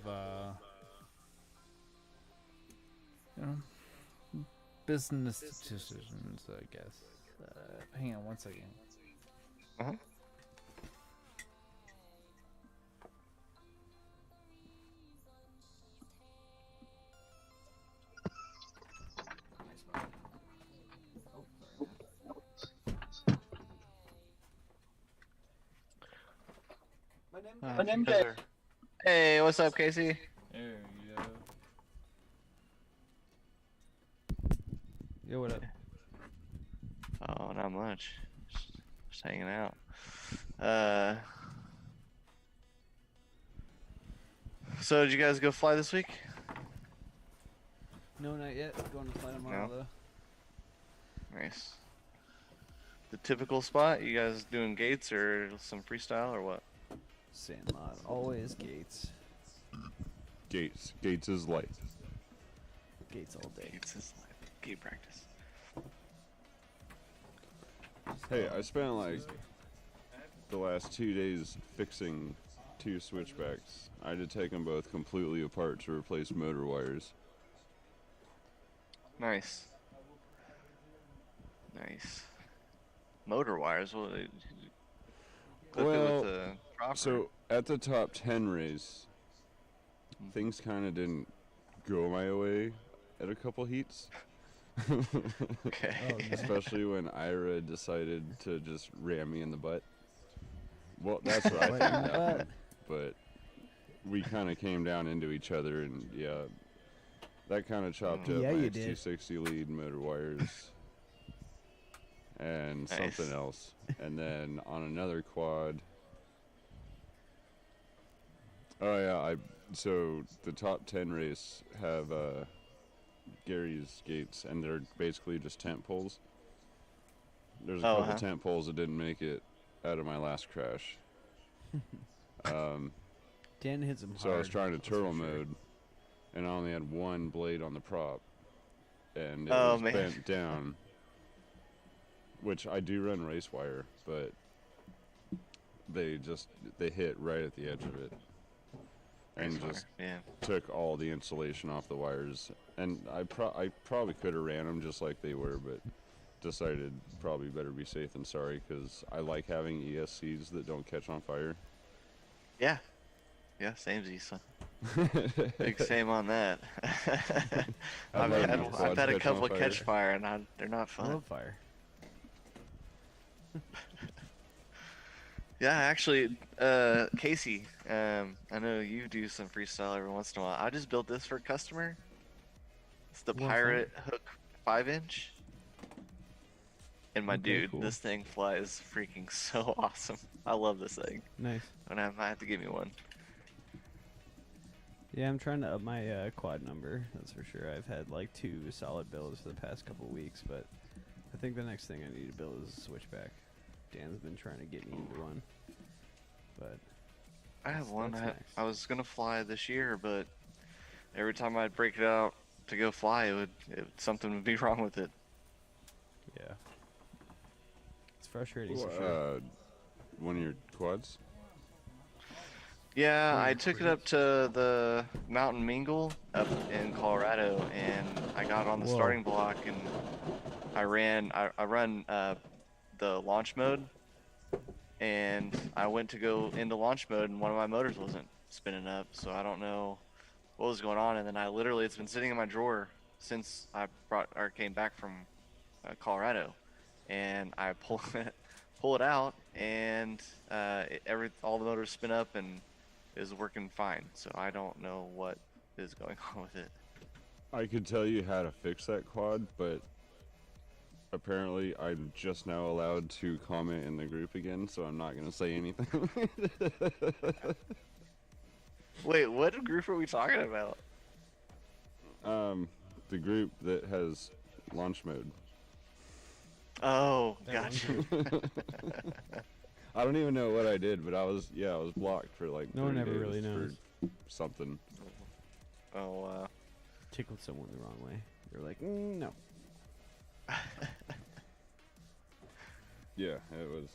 I: business decisions, I guess. Hang on one second.
A: Uh-huh. You guys are- Hey, what's up, Casey?
I: There you go.
F: Yo, what up?
A: Oh, not much. Just hanging out. Uh, so did you guys go fly this week?
F: No, not yet. Going to fly tomorrow,
A: No?
F: though.
A: Nice. The typical spot? You guys doing gates or some freestyle or what?
F: Sandlot. Always gates.
H: Gates. Gates is light.
F: Gates all day.
A: Gates is like gate practice.
H: Hey, I spent like the last 2 days fixing 2 switchbacks. I had to take them both completely apart to replace motor wires.
A: Nice. Nice. Motor wires. Well, clip it
H: Well,
A: with a proper.
H: So at the top 10 race, things kind of didn't go my way at a couple heats.
A: Okay.
C: Oh, no.
H: Especially when Ira decided to just ram me in the butt. Well, that's what I
F: Right
H: think
F: in the
H: happened.
F: butt.
H: But we kind of came down into each other, and yeah, that kind of chopped up
F: Yeah,
H: my
F: you did.
H: X260 lead, motor wires, and
A: Nice.
H: something else. And then on another quad. Oh yeah, so the top 10 race have Gary's gates, and they're basically just tent poles. There's a
A: Oh,
H: couple
A: huh.
H: tent poles that didn't make it out of my last crash.
F: Dan hits him
H: So
F: hard.
H: I was trying to
F: that's for
H: turtle
F: sure.
H: mode, and I only had one blade on the prop, and it
A: Oh,
H: was
A: man.
H: bent down. Which I do run race wire, but they hit right at the edge of it, and
A: Race wire,
H: just
A: yeah.
H: took all the insulation off the wires. And I probably could have ran them just like they were, but decided probably better be safe than sorry, because I like having ESCs that don't catch on fire.
A: Yeah. Yeah, same son. Big same on that. I've
H: let
A: had
H: my
A: I've
H: quads
A: had a
H: catch on
A: couple
H: fire.
A: catch fire and they're not
F: I
A: fun.
F: love fire.
A: Yeah, actually, Casey, I know you do some freestyle every once in a while. I just built this for a customer. It's the
F: Well,
A: Pirate Hook 5-inch. And my
F: Okay,
A: dude,
F: cool.
A: this thing flies freaking so awesome. I love this thing.
F: Nice.
A: And I might have to give me one.
F: Yeah, I'm trying to up my quad number. That's for sure. I've had like 2 solid builds for the past couple weeks, but I think the next thing I need to build is a switchback. Dan's been trying to get me into one, but
A: I have one.
F: that's next.
A: I was gonna fly this year, but every time I'd break it out to go fly, something would be wrong with it.
F: yeah, it's frustrating for sure.
H: One of your quads?
A: Yeah, I took it up to the Mountain Mingle up in Colorado, and I got on the
F: Whoa.
A: starting block, and I run the launch mode, and I went to go into launch mode, and one of my motors wasn't spinning up, so I don't know what was going on. And then it's been sitting in my drawer since I came back from Colorado, and I pull it out, and all the motors spin up and is working fine. So I don't know what is going on with it.
H: I could tell you how to fix that quad, but apparently I'm just now allowed to comment in the group again, so I'm not going to say anything.
A: Wait, what group are we talking about?
H: The group that has launch mode.
A: Oh,
F: That
A: gotcha.
H: I don't even know what I did, but I was blocked for like
F: No one
H: 30
F: ever
H: days
F: really
H: for
F: knows.
H: something.
A: Oh, wow.
F: Tickled someone the wrong way. They're like, no.
H: Yeah, it was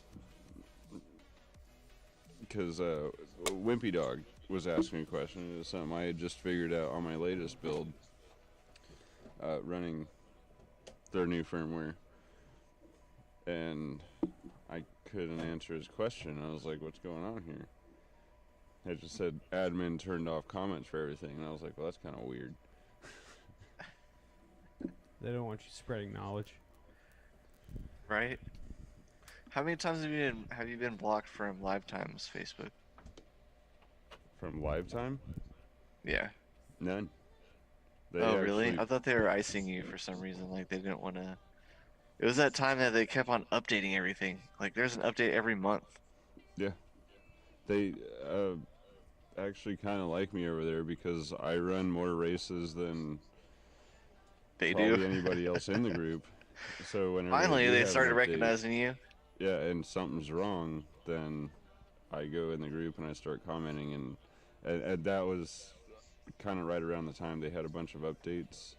H: because Wimpy Dog was asking a question. It was something I had just figured out on my latest build, running their new firmware, and I couldn't answer his question. I was like, "What's going on here?" It just said admin turned off comments for everything, and I was like, "Well, that's kind of weird."
F: They don't want you spreading knowledge.
A: Right? How many times have you been blocked from Live Times Facebook?
H: From live time,
A: Yeah.
H: none. They
A: Oh, really?
H: actually,
A: I thought they were icing you for some reason. Like they didn't want to. It was that time that they kept on updating everything. Like there's an update every month.
H: yeah, they actually kind of like me over there because I run more races than
A: They do.
H: probably anybody else in the group. So whenever they
A: Finally,
H: do
A: they
H: have an
A: started
H: update,
A: recognizing you.
H: yeah, and something's wrong, then I go in the group and I start commenting, and that was kind of right around the time they had a bunch of updates.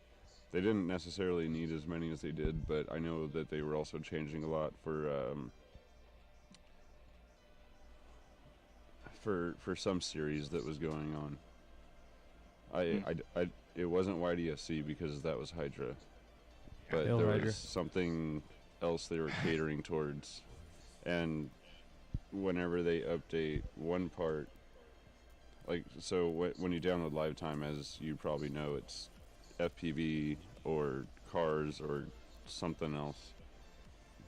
H: They didn't necessarily need as many as they did, but I know that they were also changing a lot for some series that was going on. It wasn't YDSC because that was Hydra, but
F: Hail
H: there
F: Hydra.
H: was something else they were catering towards, and whenever they update one part, like so when you download live time, as you probably know, it's FPV or cars or something else.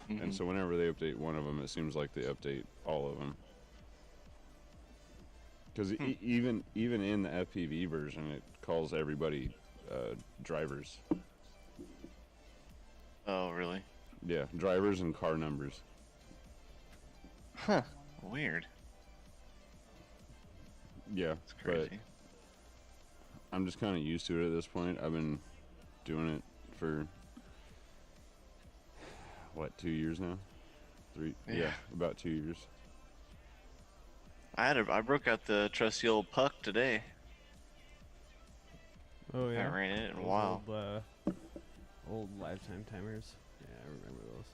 A: Mhm.
H: And so whenever they update one of them, it seems like they update all of them. Because even in the FPV version, it calls everybody drivers.
A: Oh, really?
H: Yeah, drivers and car numbers.
A: Huh. Weird.
H: Yeah,
A: It's
H: but
A: crazy.
H: I'm just kind of used to it at this point. I've been doing it for what, 2 years now? 3? Yeah, about 2 years.
A: I broke out the trusty old puck today.
F: Oh
A: I
F: yeah.
A: haven't ran it in a
F: Those
A: while.
F: Old lifetime timers. Yeah, I remember those.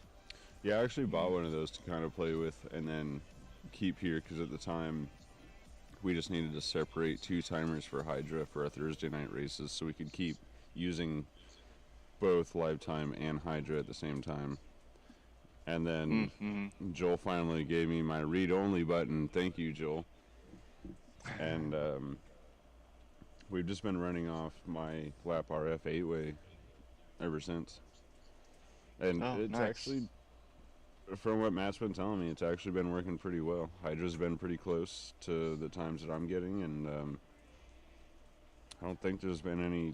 H: Yeah, I actually bought one of those to kind of play with and then keep here because at the time we just needed to separate 2 timers for Hydra for our Thursday night races so we could keep using both live time and Hydra at the same time. And then Joel finally gave me my read-only button. Thank you, Joel. And we've just been running off my Lap RF 8-way ever since. And
A: Oh,
H: it's
A: nice.
H: actually, from what Matt's been telling me, it's actually been working pretty well. Hydra's been pretty close to the times that I'm getting, and I don't think there's been any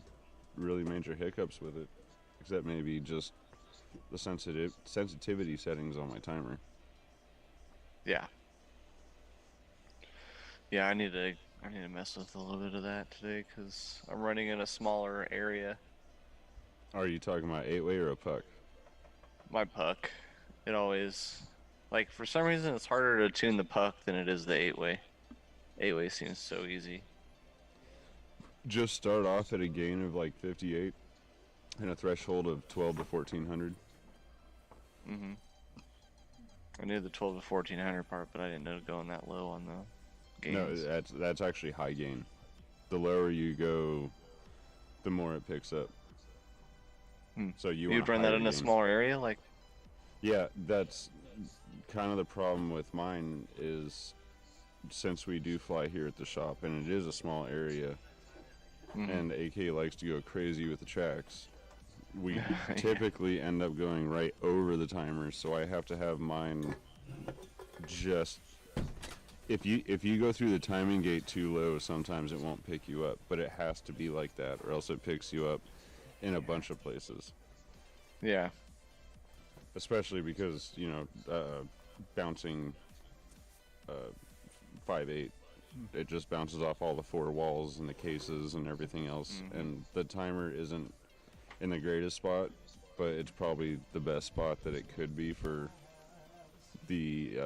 H: really major hiccups with it, except maybe just the sensitivity settings on my timer.
A: Yeah. Yeah, I need to mess with a little bit of that today because I'm running in a smaller area.
H: Are you talking about 8-way or a puck?
A: My puck, it always, like for some reason it's harder to tune the puck than it is the 8-way. 8-way seems so easy.
H: Just start off at a gain of like 58 and a threshold of 12 to 1400.
A: I knew the 12 to 1400 part, but I didn't know going that low on the gains.
H: No, that's actually high gain. The lower you go, the more it picks up. So
A: You'd run that in a smaller area, like?
H: Yeah, that's kind of the problem with mine is since we do fly here at the shop and it is a small area and AK likes to go crazy with the tracks, we typically end up going right over the timer, so I have to have mine just if you go through the timing gate too low, sometimes it won't pick you up, but it has to be like that or else it picks you up in a bunch of places.
A: Yeah.
H: Especially because, bouncing 5.8, it just bounces off all the 4 walls and the cases and everything else. And the timer isn't in the greatest spot, but it's probably the best spot that it could be for the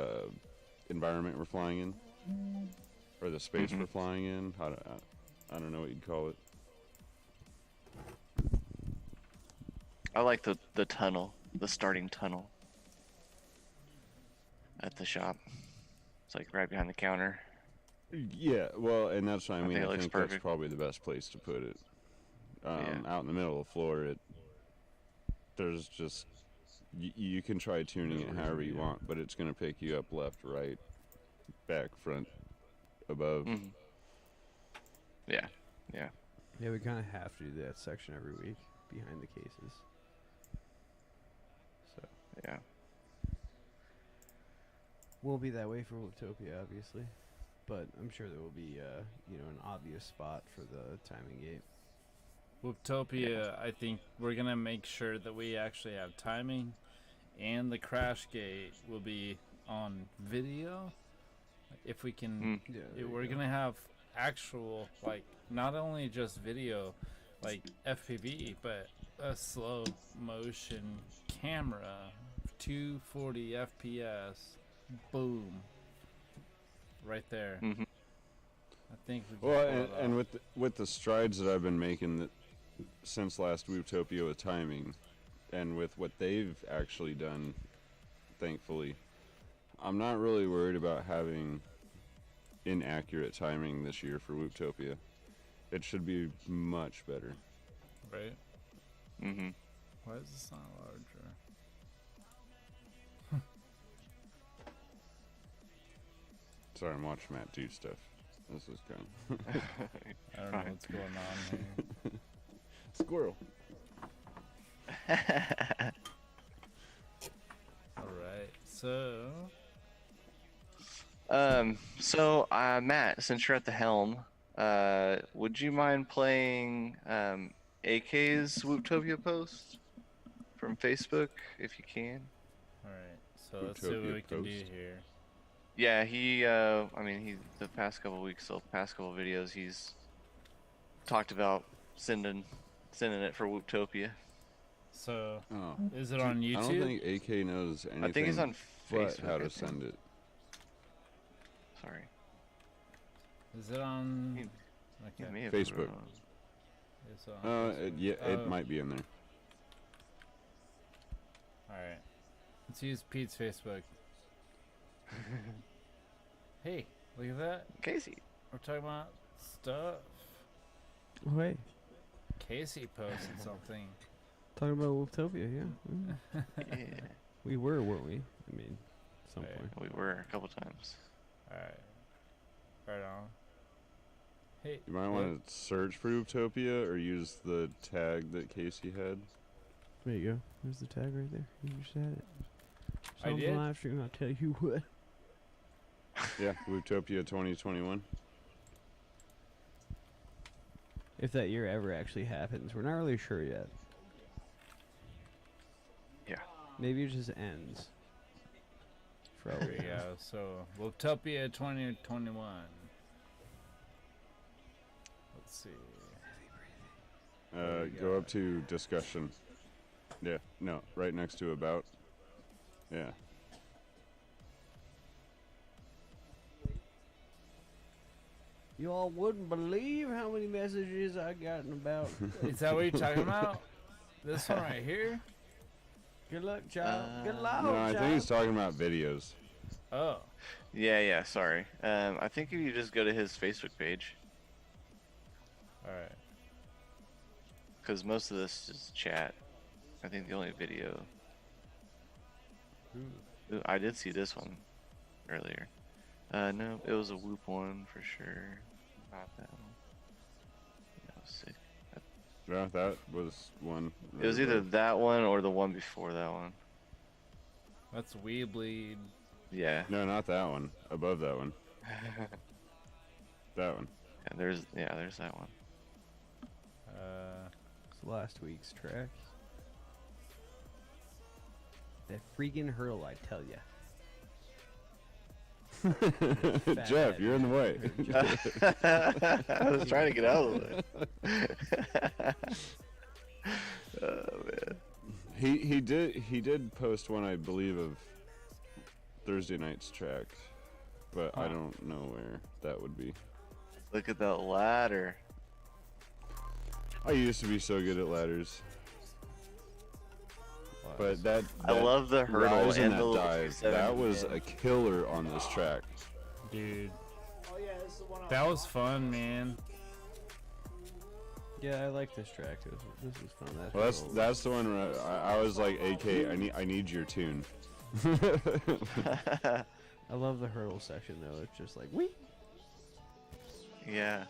H: environment we're flying in, or the space we're flying in. I don't know what you'd call it.
A: I like the tunnel, the starting tunnel at the shop. It's like right behind the counter.
H: Yeah, well, and that's what I mean.
A: think it
H: I
A: looks
H: think that's
A: perfect.
H: probably the best place to put it.
A: Yeah.
H: Out in the middle of the floor, there's just you can try tuning it however you want, but it's gonna pick you up left, right, back, front, above.
A: Yeah.
F: Yeah, we kind of have to do that section every week behind the cases. So
A: Yeah.
F: we'll be that way for Utopia, obviously. but I'm sure there will be an obvious spot for the timing gate.
I: Whooptopia, I think we're gonna make sure that we actually have timing, and the crash gate will be on video. If we can,
F: Yeah,
I: we're gonna have actual, like, not only just video, like FPV, but a slow motion camera, 240 FPS, boom, right there.
A: Mhm.
I: I think we can
H: Well,
I: pull it
H: and
I: off.
H: with the strides that I've been making since last Wootopia with timing, and with what they've actually done, thankfully, I'm not really worried about having inaccurate timing this year for Wootopia. It should be much better.
I: Right?
A: Mhm.
I: Why is this not larger?
H: Sorry, I'm watching Matt do stuff. This is kind
I: I don't know what's going on here.
H: squirrel.
I: Alright, so.
A: So, Matt, since you're at the helm, would you mind playing AK's Swooptopia post from Facebook if you can?
I: Alright, so let's see what
H: Wootopia
I: we can do
H: post.
I: here.
A: Yeah, the past couple weeks, the past couple videos, he's talked about sending it for Wooptopia.
I: So,
H: Oh,
I: is it on
H: I don't
I: YouTube?
H: think AK knows anything.
A: I think he's on
H: but
A: Facebook.
H: how
A: I
H: to
A: think.
H: send it.
A: Sorry.
I: Is it on.
A: He
I: Okay.
A: may have put it
H: Facebook.
A: on.
I: It's on
H: Yeah,
I: Oh.
H: it might be in there.
I: Alright. Let's use Pete's Facebook. Hey, look at that.
A: Casey.
I: We're talking about stuff.
F: Oh, hey,
I: Casey posted something.
F: talking about Wolftopia, yeah.
A: Yeah,
F: We were, weren't we? I mean, at some
I: Right.
F: point.
A: we were a couple times.
I: Alright. Right on. Hey,
H: You might
I: look.
H: want to search for Utopia or use the tag that Casey had.
F: There you go. There's the tag right there. You just had it.
I: I
F: Sounds
I: did?
F: live stream. I'll tell you what.
H: Yeah, Utopia 2021.
F: If that year ever actually happens, we're not really sure yet.
A: Yeah.
F: Maybe it just ends. For all
I: There
F: we
I: we
F: know.
I: go. So, Woptopia 2021. Let's see. There we
H: Go
I: go.
H: up to discussion. Yeah, no, right next to about. Yeah.
F: You all wouldn't believe how many messages I gotten about.
I: Is that what you're talking about? This one right here?
F: Good luck, child. Good luck,
H: No, I
F: child.
H: think he's talking about videos.
I: Oh.
A: Yeah, sorry. I think if you just go to his Facebook page,
I: Alright.
A: because most of this is chat. I think the only video. Ooh, I did see this one earlier. No, it was a Whoop one for sure. Not that one. That was sick.
H: Yeah, that was one.
A: It was either that one or the one before that one.
I: That's Weebleed.
A: Yeah.
H: No, not that one. Above that one. That one.
A: there's that one.
F: It's last week's track. That freaking hurl, I tell ya.
H: Jeff, you're in the way.
A: I was trying to get out of the way. Oh man.
H: He did post one, I believe, of Thursday night's track, but I don't know where that would be.
A: Look at that ladder.
H: I used to be so good at ladders, but that
A: I love the hurdle
H: rise
A: and
H: and
A: the
H: that
A: little
H: dive.
A: 7
H: That was
A: pin.
H: a killer on this track.
I: Dude. That was fun, man.
F: Yeah, I like this track. This was fun.
H: Well, that's the one where I was like, AK, I need your tune.
F: I love the hurdle section though. It's just like wee.
A: Yeah.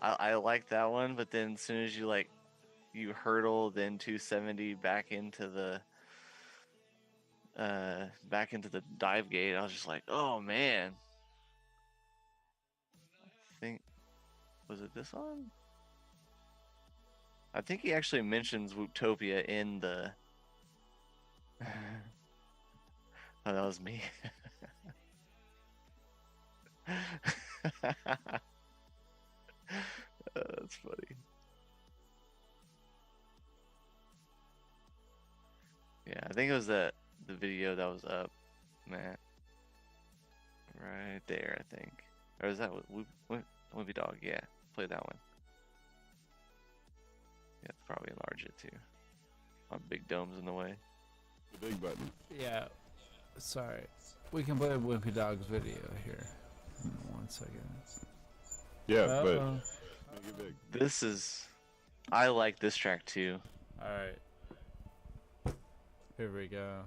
A: I like that one, but then as soon as you hurdle then 270 back into the dive gate, I was just like, oh man. think, was it this one? I think he actually mentions Wootopia in the. Oh, that was me. That's funny. Yeah, I think it was the video that was up, Matt. Right there, I think. Or is that what Wimpy Dog? Yeah, play that one. Yeah, probably enlarge it too. My big dome's in the way.
H: The big button.
I: Yeah. Sorry. We can play Wimpy Dog's video here. In 1 second.
H: Yeah, but
I: Uh-oh.
H: make it big.
A: This is. I like this track too.
I: Alright. Here we go.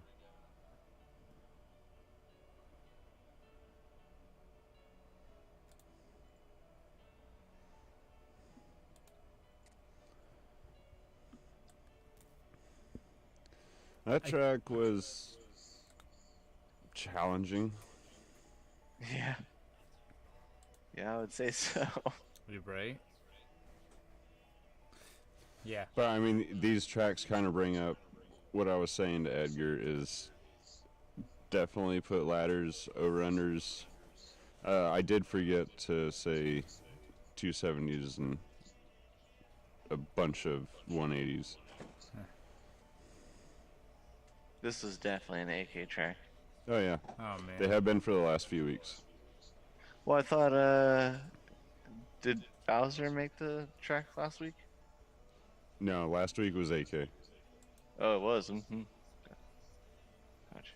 H: That track was challenging.
A: Yeah. Yeah, I would say so.
I: You right? Yeah.
H: But I mean, these tracks kind of bring up what I was saying to Edgar is definitely put ladders over unders. I did forget to say 270s and a bunch of 180s.
A: This is definitely an AK track.
H: Oh yeah,
I: Oh man.
H: they have been for the last few weeks.
A: Well, I thought, did Bowser make the track last week?
H: No, last week was AK.
A: Oh, it was. Mm-hmm. Gotcha.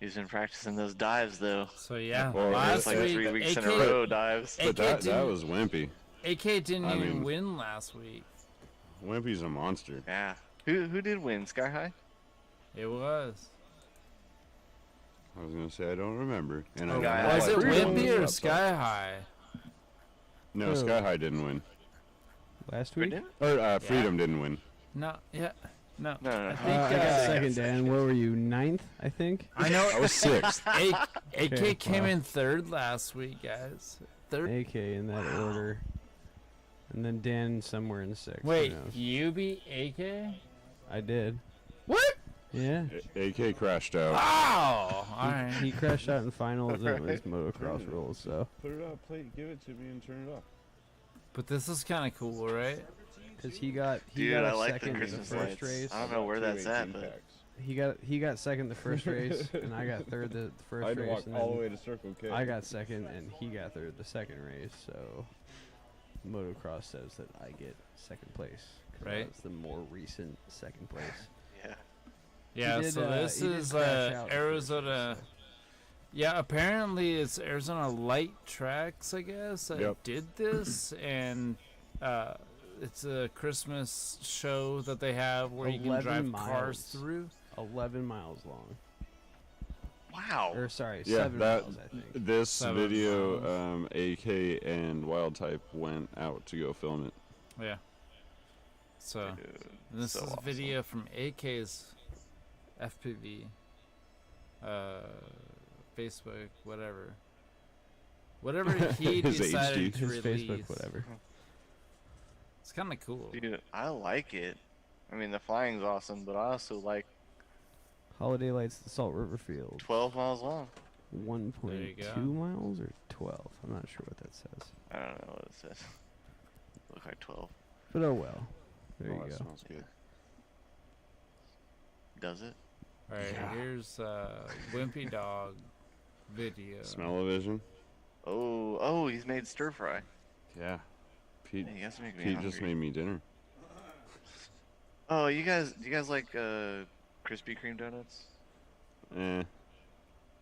A: He's been practicing those dives, though.
I: So yeah,
H: Well,
I: last
A: It's like
I: week
A: 3 weeks in a
I: AK
A: row dives.
H: But that was wimpy.
I: AK didn't
H: I
I: even
H: mean-
I: win last week.
H: Wimpy's a monster.
A: Yeah. Who did win? Sky High?
I: It was.
H: I was gonna say I don't remember. And
A: Oh,
H: I
I: Was it
H: Freedom
I: Wimpy or
H: was up.
I: Sky High?
H: No, Sky High didn't win.
F: Last
A: Who
F: week?
A: did?
H: Or Freedom didn't win.
I: No, yeah, no.
A: No, no, no.
I: I
F: I
I: think
F: got second, Dan. Where were you? Ninth, I think.
I: I know.
H: I was sixth.
I: AK
F: Okay,
I: came
F: wow.
I: in third last week, guys. Third.
F: AK in that order. And then Dan somewhere in sixth. who
I: Wait,
F: knows?
I: you beat AK?
F: I did.
I: What?
F: Yeah.
H: AK crashed out.
I: Oh, all right.
F: He crashed out in finals and it was motocross rules, so.
H: Put it up, play, give it to me, and turn it off.
I: But this is kind of cool, right?
F: Because he got
A: Dude,
F: got
A: I
F: a
A: like the
F: second in the
A: Christmas
F: first
A: lights.
F: race.
A: I don't know where that's at, but
F: He got second the first race, and I got third the
H: I
F: first
H: had to
F: race,
H: walk
F: and
H: all the
F: then
H: way to Circle K.
F: I got second, and he got third the second race. So motocross says that I get second place. 'cause
I: Right.
F: That's the more recent second place.
A: yeah.
I: Yeah,
F: did,
I: so this
F: he did
I: is
F: crash out in the first
I: Arizona.
F: race,
I: Yeah, apparently it's Arizona Light Tracks, I guess, that
H: Yep.
I: did this, and it's a Christmas show that they have where you can
F: 11
I: drive cars
F: miles.
I: through.
F: 11 miles long.
A: Wow.
F: Or sorry,
H: Yeah,
F: 7
H: that
F: miles, I think.
H: this
I: 7
H: video,
I: miles.
H: AK and Wild Type went out to go film it.
I: Yeah. So
A: Dude,
I: this
A: so
I: is a
A: awesome.
I: video from AK's FPV, Facebook, whatever he
H: His
I: decided
H: HD.
I: to
F: His
I: release.
F: Facebook, whatever.
I: It's kind of cool.
A: Dude, I like it. I mean, the flying's awesome, but I also like
F: Holiday Lights, the Salt River Field.
A: 12 miles long.
F: 1.2
I: go.
F: miles or 12? I'm not sure what that says.
A: I don't know what it says. Look like 12.
F: But oh well. There
H: Oh,
F: you
H: that
F: go.
H: smells good.
A: Does it?
I: All right,
H: Yeah.
I: here's Wimpy Dog video.
H: Smell-o-vision?
A: Oh, he's made stir fry.
H: Yeah. Pete,
A: Hey, you guys make me
H: Pete
A: hungry.
H: just made me dinner.
A: Oh, do you guys like Krispy Kreme donuts?
H: Eh.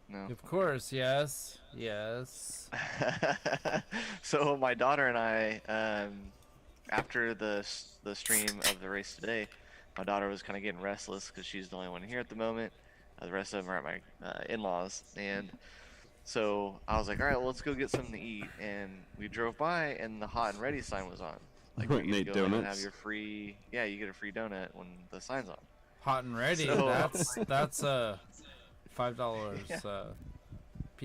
A: No.
I: Of course, yes, yes.
A: So my daughter and I, after the stream of the race today, my daughter was kind of getting restless because she's the only one here at the moment. The rest of them are at my in-laws, and so I was like, all right, well, let's go get something to eat. And we drove by, and the hot and ready sign was on. Like
H: What,
A: you get
H: Nate
A: to go in and
H: Donuts?
A: have your free, yeah, you get a free donut when the sign's on.
I: Hot and ready.
A: So-
I: That's $5
A: Yeah.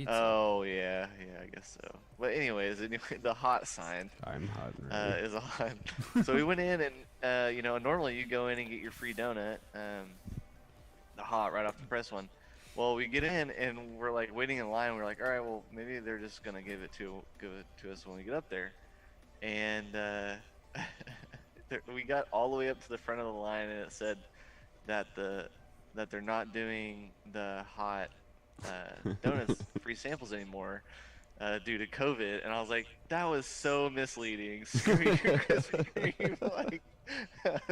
I: pizza.
A: Oh yeah, I guess so. But anyways, the hot sign
F: I'm hot and ready.
A: is on. So we went in and normally you go in and get your free donut, the hot right off the press one. Well, we get in and we're like waiting in line. We're like, all right, well maybe they're just gonna give it to us when we get up there. And we got all the way up to the front of the line, and it said that they're not doing the hot donuts free samples anymore due to COVID. And I was like, that was so misleading. Screw your Krispy Kreme. Like,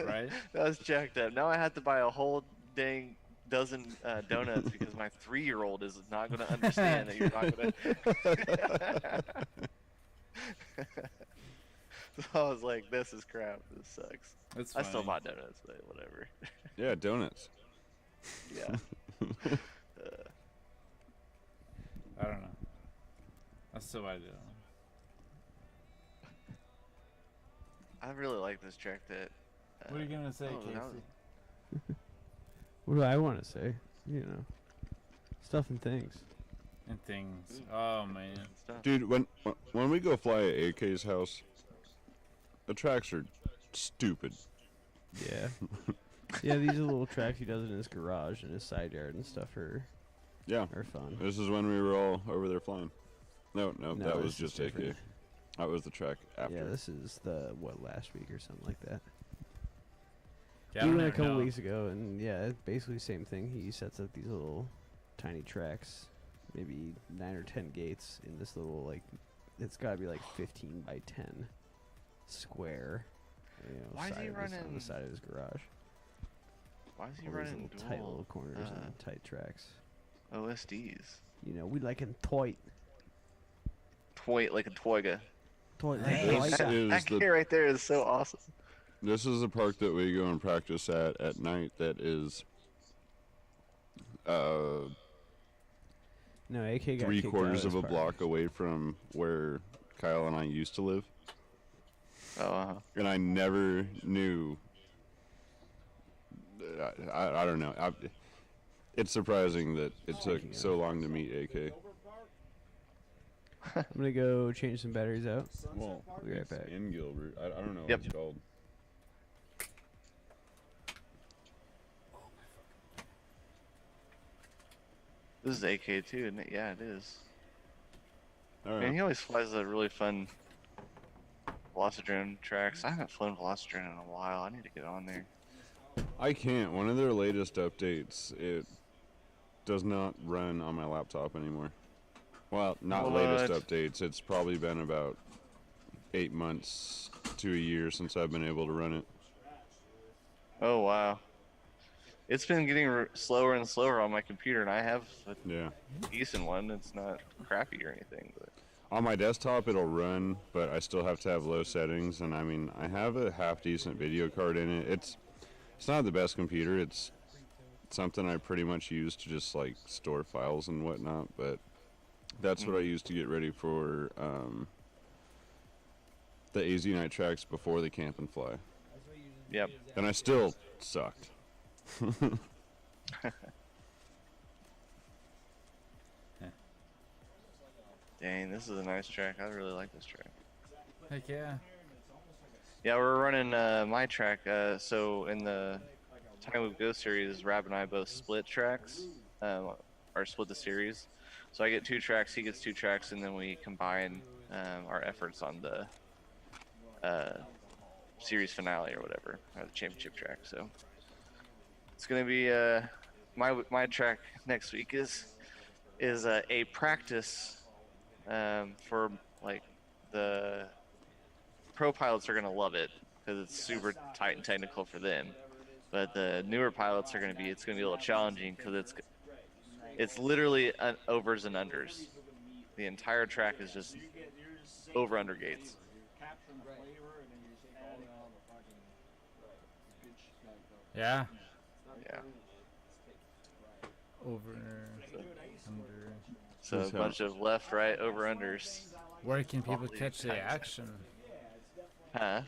I: Right?
A: that was jacked up. Now I have to buy a whole dang dozen donuts because my 3-year-old is not going to understand that you're not going to. So I was like, this is crap. This sucks.
I: That's
A: I
I: funny.
A: still bought donuts, but whatever.
H: Yeah, donuts.
A: Yeah.
I: I don't know. I still buy it.
A: I really like this track that.
I: What are you gonna say,
A: oh,
I: Casey?
A: that was-
F: What do I want to say? You know, stuff and things.
I: And things. Oh man.
A: stuff.
H: Dude, when we go fly at AK's house, the tracks are stupid.
F: Yeah. Yeah, these are little tracks he does in his garage and his side yard and stuff are
H: Yeah,
F: fun.
H: this is when we were all over there flying. No,
F: No,
H: that was
F: this is
H: just AK.
F: different.
H: That was the track after.
F: Yeah, this is the last week or something like that.
I: Yeah, I
F: We
I: don't
F: went a
I: even
F: couple
I: know.
F: weeks ago, and yeah, it's basically the same thing. He sets up these little tiny tracks, maybe 9 or 10 gates in this little it's got to be like 15 by 10 square.
A: Why is he
F: on
A: running-
F: the side of his garage?
A: Why is he
F: All these
A: running
F: little tight little
A: dual
F: corners and tight tracks.
A: OSDs?
F: We like them tight.
A: Toy like a toiga.
F: Tight
H: This
A: That
H: is
A: kid
H: the
A: right there is so awesome.
H: this is the park that we go and practice at night. That is
F: No, AK got
H: three
F: kicked
H: quarters
F: out
H: of a
F: this
H: block away from where Kyle and I used to live,
A: Oh,
H: and I never knew. I don't know. It's surprising that it took so long to meet AK.
F: I'm gonna go change some batteries out.
H: Well,
F: I'll be right
H: it's
F: back.
H: in Gilbert. I don't know
A: Yep.
H: what it's called.
A: this is AK too, isn't it? Yeah, it is.
H: All
A: Man,
H: right.
A: he always flies the really fun Velocitron tracks. I haven't flown Velocitron in a while. I need to get on there.
H: I can't. One of their latest updates, it does not run on my laptop anymore. Well, not latest
A: What?
H: updates. It's probably been about 8 months to a year since I've been able to run it.
A: Oh wow. It's been getting slower and slower on my computer, and I have a
H: Yeah.
A: decent one. It's not crappy or anything, but
H: On my desktop, it'll run, but I still have to have low settings. And I mean, I have a half decent video card in it. It's not the best computer. It's something I pretty much use to just like store files and whatnot. But that's what I use to get ready for the AZ night tracks before the camp and fly.
A: yep.
H: And I still sucked.
A: Dang, this is a nice track. I really like this track.
I: Heck yeah.
A: Yeah, we're running my track. So in the Time Loop Go series, Rab and I both split tracks, or split the series. So I get 2 tracks, he gets 2 tracks, and then we combine our efforts on the series finale or whatever, or the championship track. So it's gonna be my track next week is a practice for like the pro pilots are gonna love it because it's super tight and technical for them, but the newer pilots are it's gonna be a little challenging because it's literally overs and unders. The entire track is just over under gates.
I: Yeah.
A: Yeah.
I: Over. Under.
A: So a
H: So-
A: bunch of left, right, over unders.
I: Where can people
A: All
I: catch the
A: these
I: action?
A: Huh?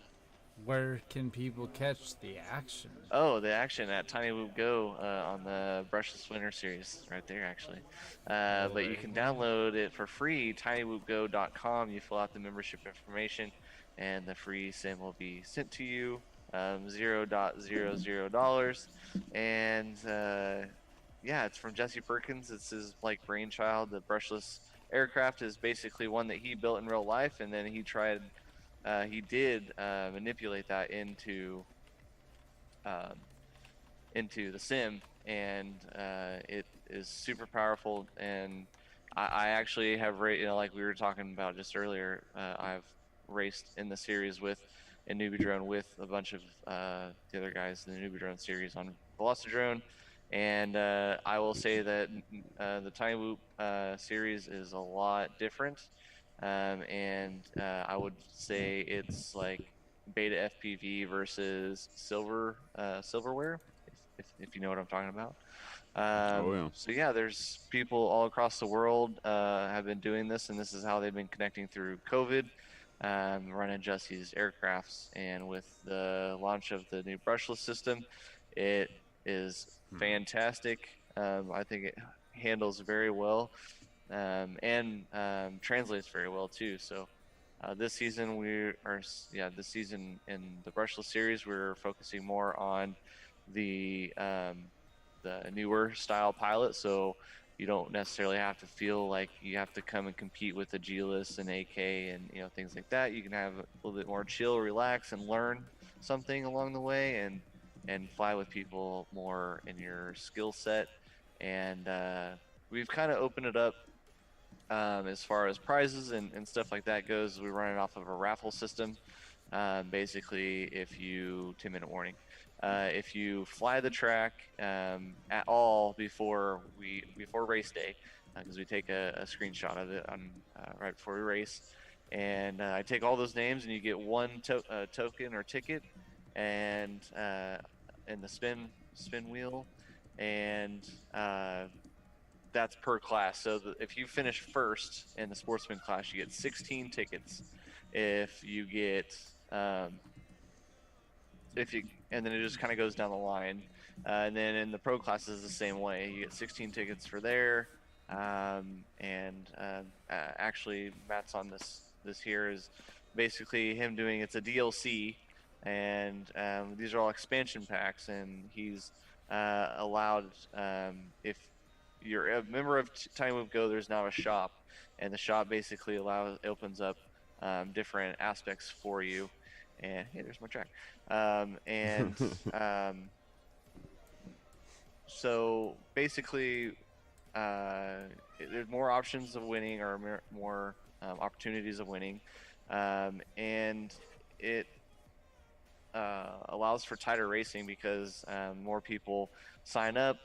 I: Where can people catch the action?
A: Oh, the action at Tiny Whoop Go on the Brushless Winter Series, right there, actually. But you can download it for free, tinywhoopgo.com. You fill out the membership information, and the free sim will be sent to you, $0.00. And yeah, it's from Jesse Perkins. It's his like brainchild. The brushless aircraft is basically one that he built in real life, and then he did manipulate that um, into the sim, and it is super powerful. And I actually have like we were talking about just earlier. I've raced in the series with a newbie drone with a bunch of the other guys in the newbie drone series on Velocidrone. And I will say that the Tiny Whoop series is a lot different. And I would say it's like beta FPV versus silverware, if you know what I'm talking about.
H: Oh yeah.
A: So yeah, there's people all across the world have been doing this, and this is how they've been connecting through COVID, running Jesse's aircrafts. And with the launch of the new brushless system, it is fantastic. I think it handles very well, and translates very well too. So this season this season in the brushless series, we're focusing more on the newer style pilot. So you don't necessarily have to feel like you have to come and compete with the G-List and AK and things like that. You can have a little bit more chill, relax, and learn something along the way, and fly with people more in your skill set. And we've kind of opened it up as far as prizes and stuff like that goes. We run it off of a raffle system. Basically, if you 10-minute warning, if you fly the track at all before race day, because we take a screenshot of it on right before we race, and I take all those names, and you get one token or ticket, and in the spin wheel, and that's per class. So if you finish first in the sportsman class, you get 16 tickets. If you get if you and then it just kind of goes down the line. And then in the pro classes the same way. You get 16 tickets for there. And actually, Matt's on this here is basically him doing it's a DLC, and these are all expansion packs, and he's allowed if you're a member of Tiny Whoop Go, there's now a shop, and the shop basically opens up different aspects for you. And hey, there's my track. And so basically, there's more options of winning, or more opportunities of winning, and it allows for tighter racing because more people sign up.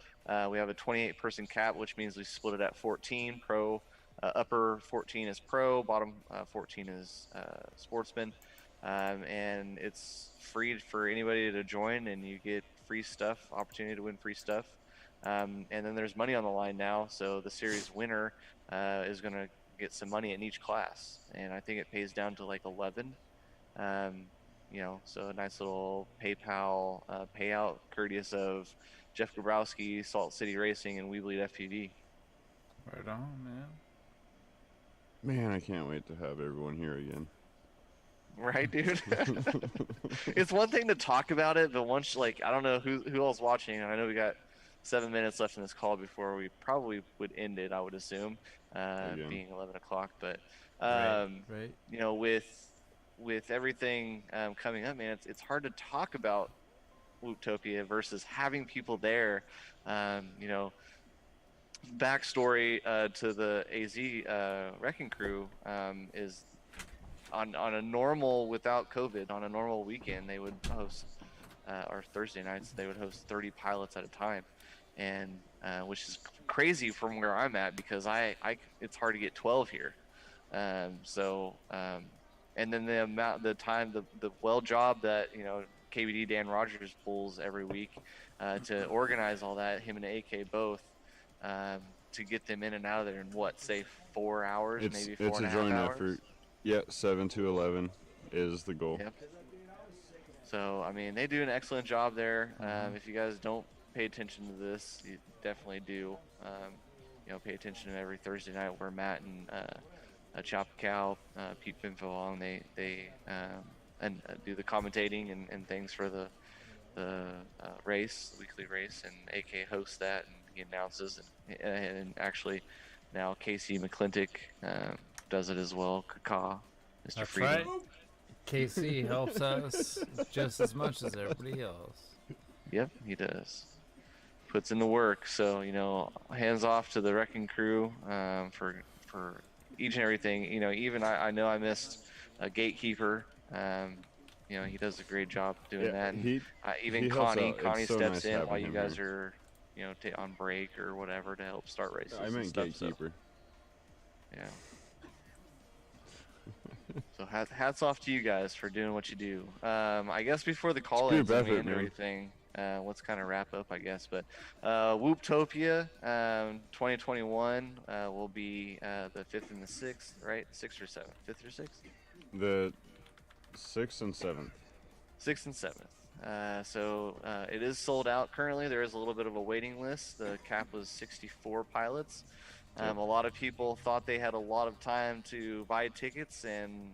A: We have a 28-person cap, which means we split it at 14 pro. Upper 14 is pro, bottom 14 is sportsman, and it's free for anybody to join, and you get free stuff, opportunity to win free stuff. And then there's money on the line now, so the series winner is going to get some money in each class, and I think it pays down to like 11. So a nice little PayPal payout, courteous of Jeff Grabowski, Salt City Racing, and We Bleed FPV.
I: Right on, man.
H: Man, I can't wait to have everyone here again.
A: Right, dude. It's one thing to talk about it, but once, like, I don't know who all's watching. I know we got 7 minutes left in this call before we probably would end it, I would assume, being 11 o'clock. But
I: Right.
A: with everything coming up, man, it's hard to talk about Whooptopia versus having people there. Backstory to the AZ Wrecking Crew is on a normal, without COVID, on a normal weekend, they would host, or Thursday nights, they would host 30 pilots at a time, and which is crazy from where I'm at, because it's hard to get 12 here. And then the well job that KBD Dan Rogers pulls every week to organize all that, him and AK both, to get them in and out of there in 4 hours, maybe 4.5 hours.
H: It's a joint effort. Yeah, 7 to 11 is the goal.
A: Yep. So I mean, they do an excellent job there. If you guys don't pay attention to this, you definitely do. Pay attention to every Thursday night where Matt and Chop Cow, Pete Pinfo they and do the commentating and things for the race, the weekly race, and AK hosts that and he announces and actually now Casey McClintock does it as well. Kaka, Mr.
I: That's
A: Freedom.
I: right. KC helps us just as much as everybody else.
A: Yep, he does. Puts in the work. So hands off to the wrecking crew for each and everything. Even I know I missed a gatekeeper. He does a great job doing that. And even
H: he helps out.
A: Connie
H: It's so
A: steps
H: nice
A: in
H: having
A: while you
H: him
A: guys
H: here.
A: are on break or whatever to help start races.
H: I
A: and
H: meant
A: stuff,
H: gatekeeper.
A: So, yeah. So hats off to you guys for doing what you do. I guess before the call-ins and we
H: effort,
A: end
H: man.
A: everything, let's kind of wrap up, I guess. But Whooptopia 2021 will be the 5th and the 6th, right? 6th or 7th? 5th or 6th?
H: The 6th and 7th.
A: 6th and 7th. So it is sold out currently. There is a little bit of a waiting list. The cap was 64 pilots. A lot of people thought they had a lot of time to buy tickets, and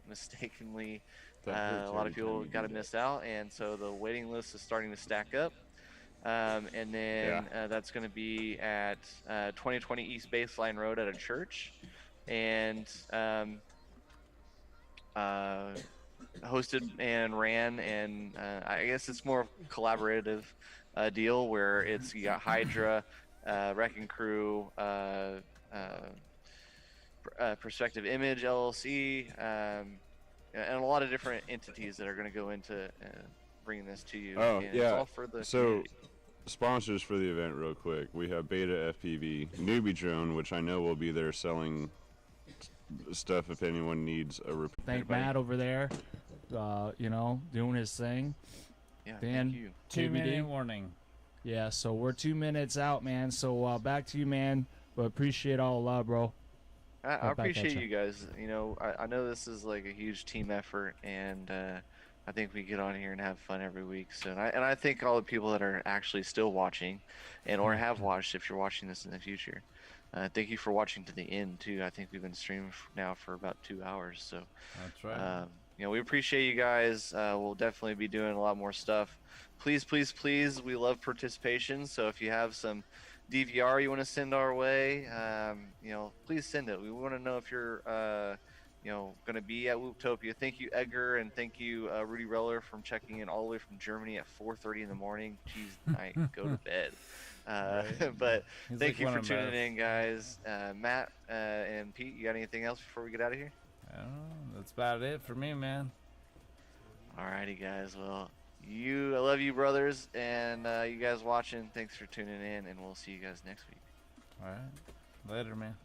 A: mistakenly, a lot of people got to miss out. And so the waiting list is starting to stack up. And then that's going to be at 2020 East Baseline Road at a church, and hosted and ran, and I guess it's more of a collaborative deal where you got Hydra, Wrecking Crew, Perspective Image LLC, and a lot of different entities that are going to go into bringing this to you.
H: Oh,
A: and
H: yeah.
A: It's all for the
H: So,
A: community.
H: sponsors for the event, real quick. We have Beta FPV, Newbie Drone, which I know will be there selling stuff if anyone needs a repair.
G: Thank Matt over there, doing his thing.
A: Yeah,
G: Dan,
A: thank you.
I: 2-minute warning.
G: Yeah, so we're 2 minutes out, man. So back to you, man. But appreciate all the love, bro.
A: I
G: back at
A: appreciate
G: ya.
A: you guys. I know this is like a huge team effort, and I think we get on here and have fun every week. So, and I thank all the people that are actually still watching, and or have watched if you're watching this in the future. Thank you for watching to the end too. I think we've been streaming now for about 2 hours. So,
I: That's right.
A: we appreciate you guys. We'll definitely be doing a lot more stuff. Please, please, please. We love participation. So if you have some DVR you want to send our way, please send it. We want to know if you're, going to be at Whooptopia. Thank you, Edgar, and thank you, Rudy Reller, from checking in all the way from Germany at 4:30 in the morning. Jeez, night, go to bed. But
I: He's
A: thank
I: like
A: you
I: one
A: for
I: of
A: tuning
I: us.
A: in, guys. Matt and Pete, you got anything else before we get out of here?
I: I don't know. That's about it for me, man.
A: Alrighty, guys. Well, I love you, brothers, and you guys watching. Thanks for tuning in, and we'll see you guys next week.
I: All right. Later, man.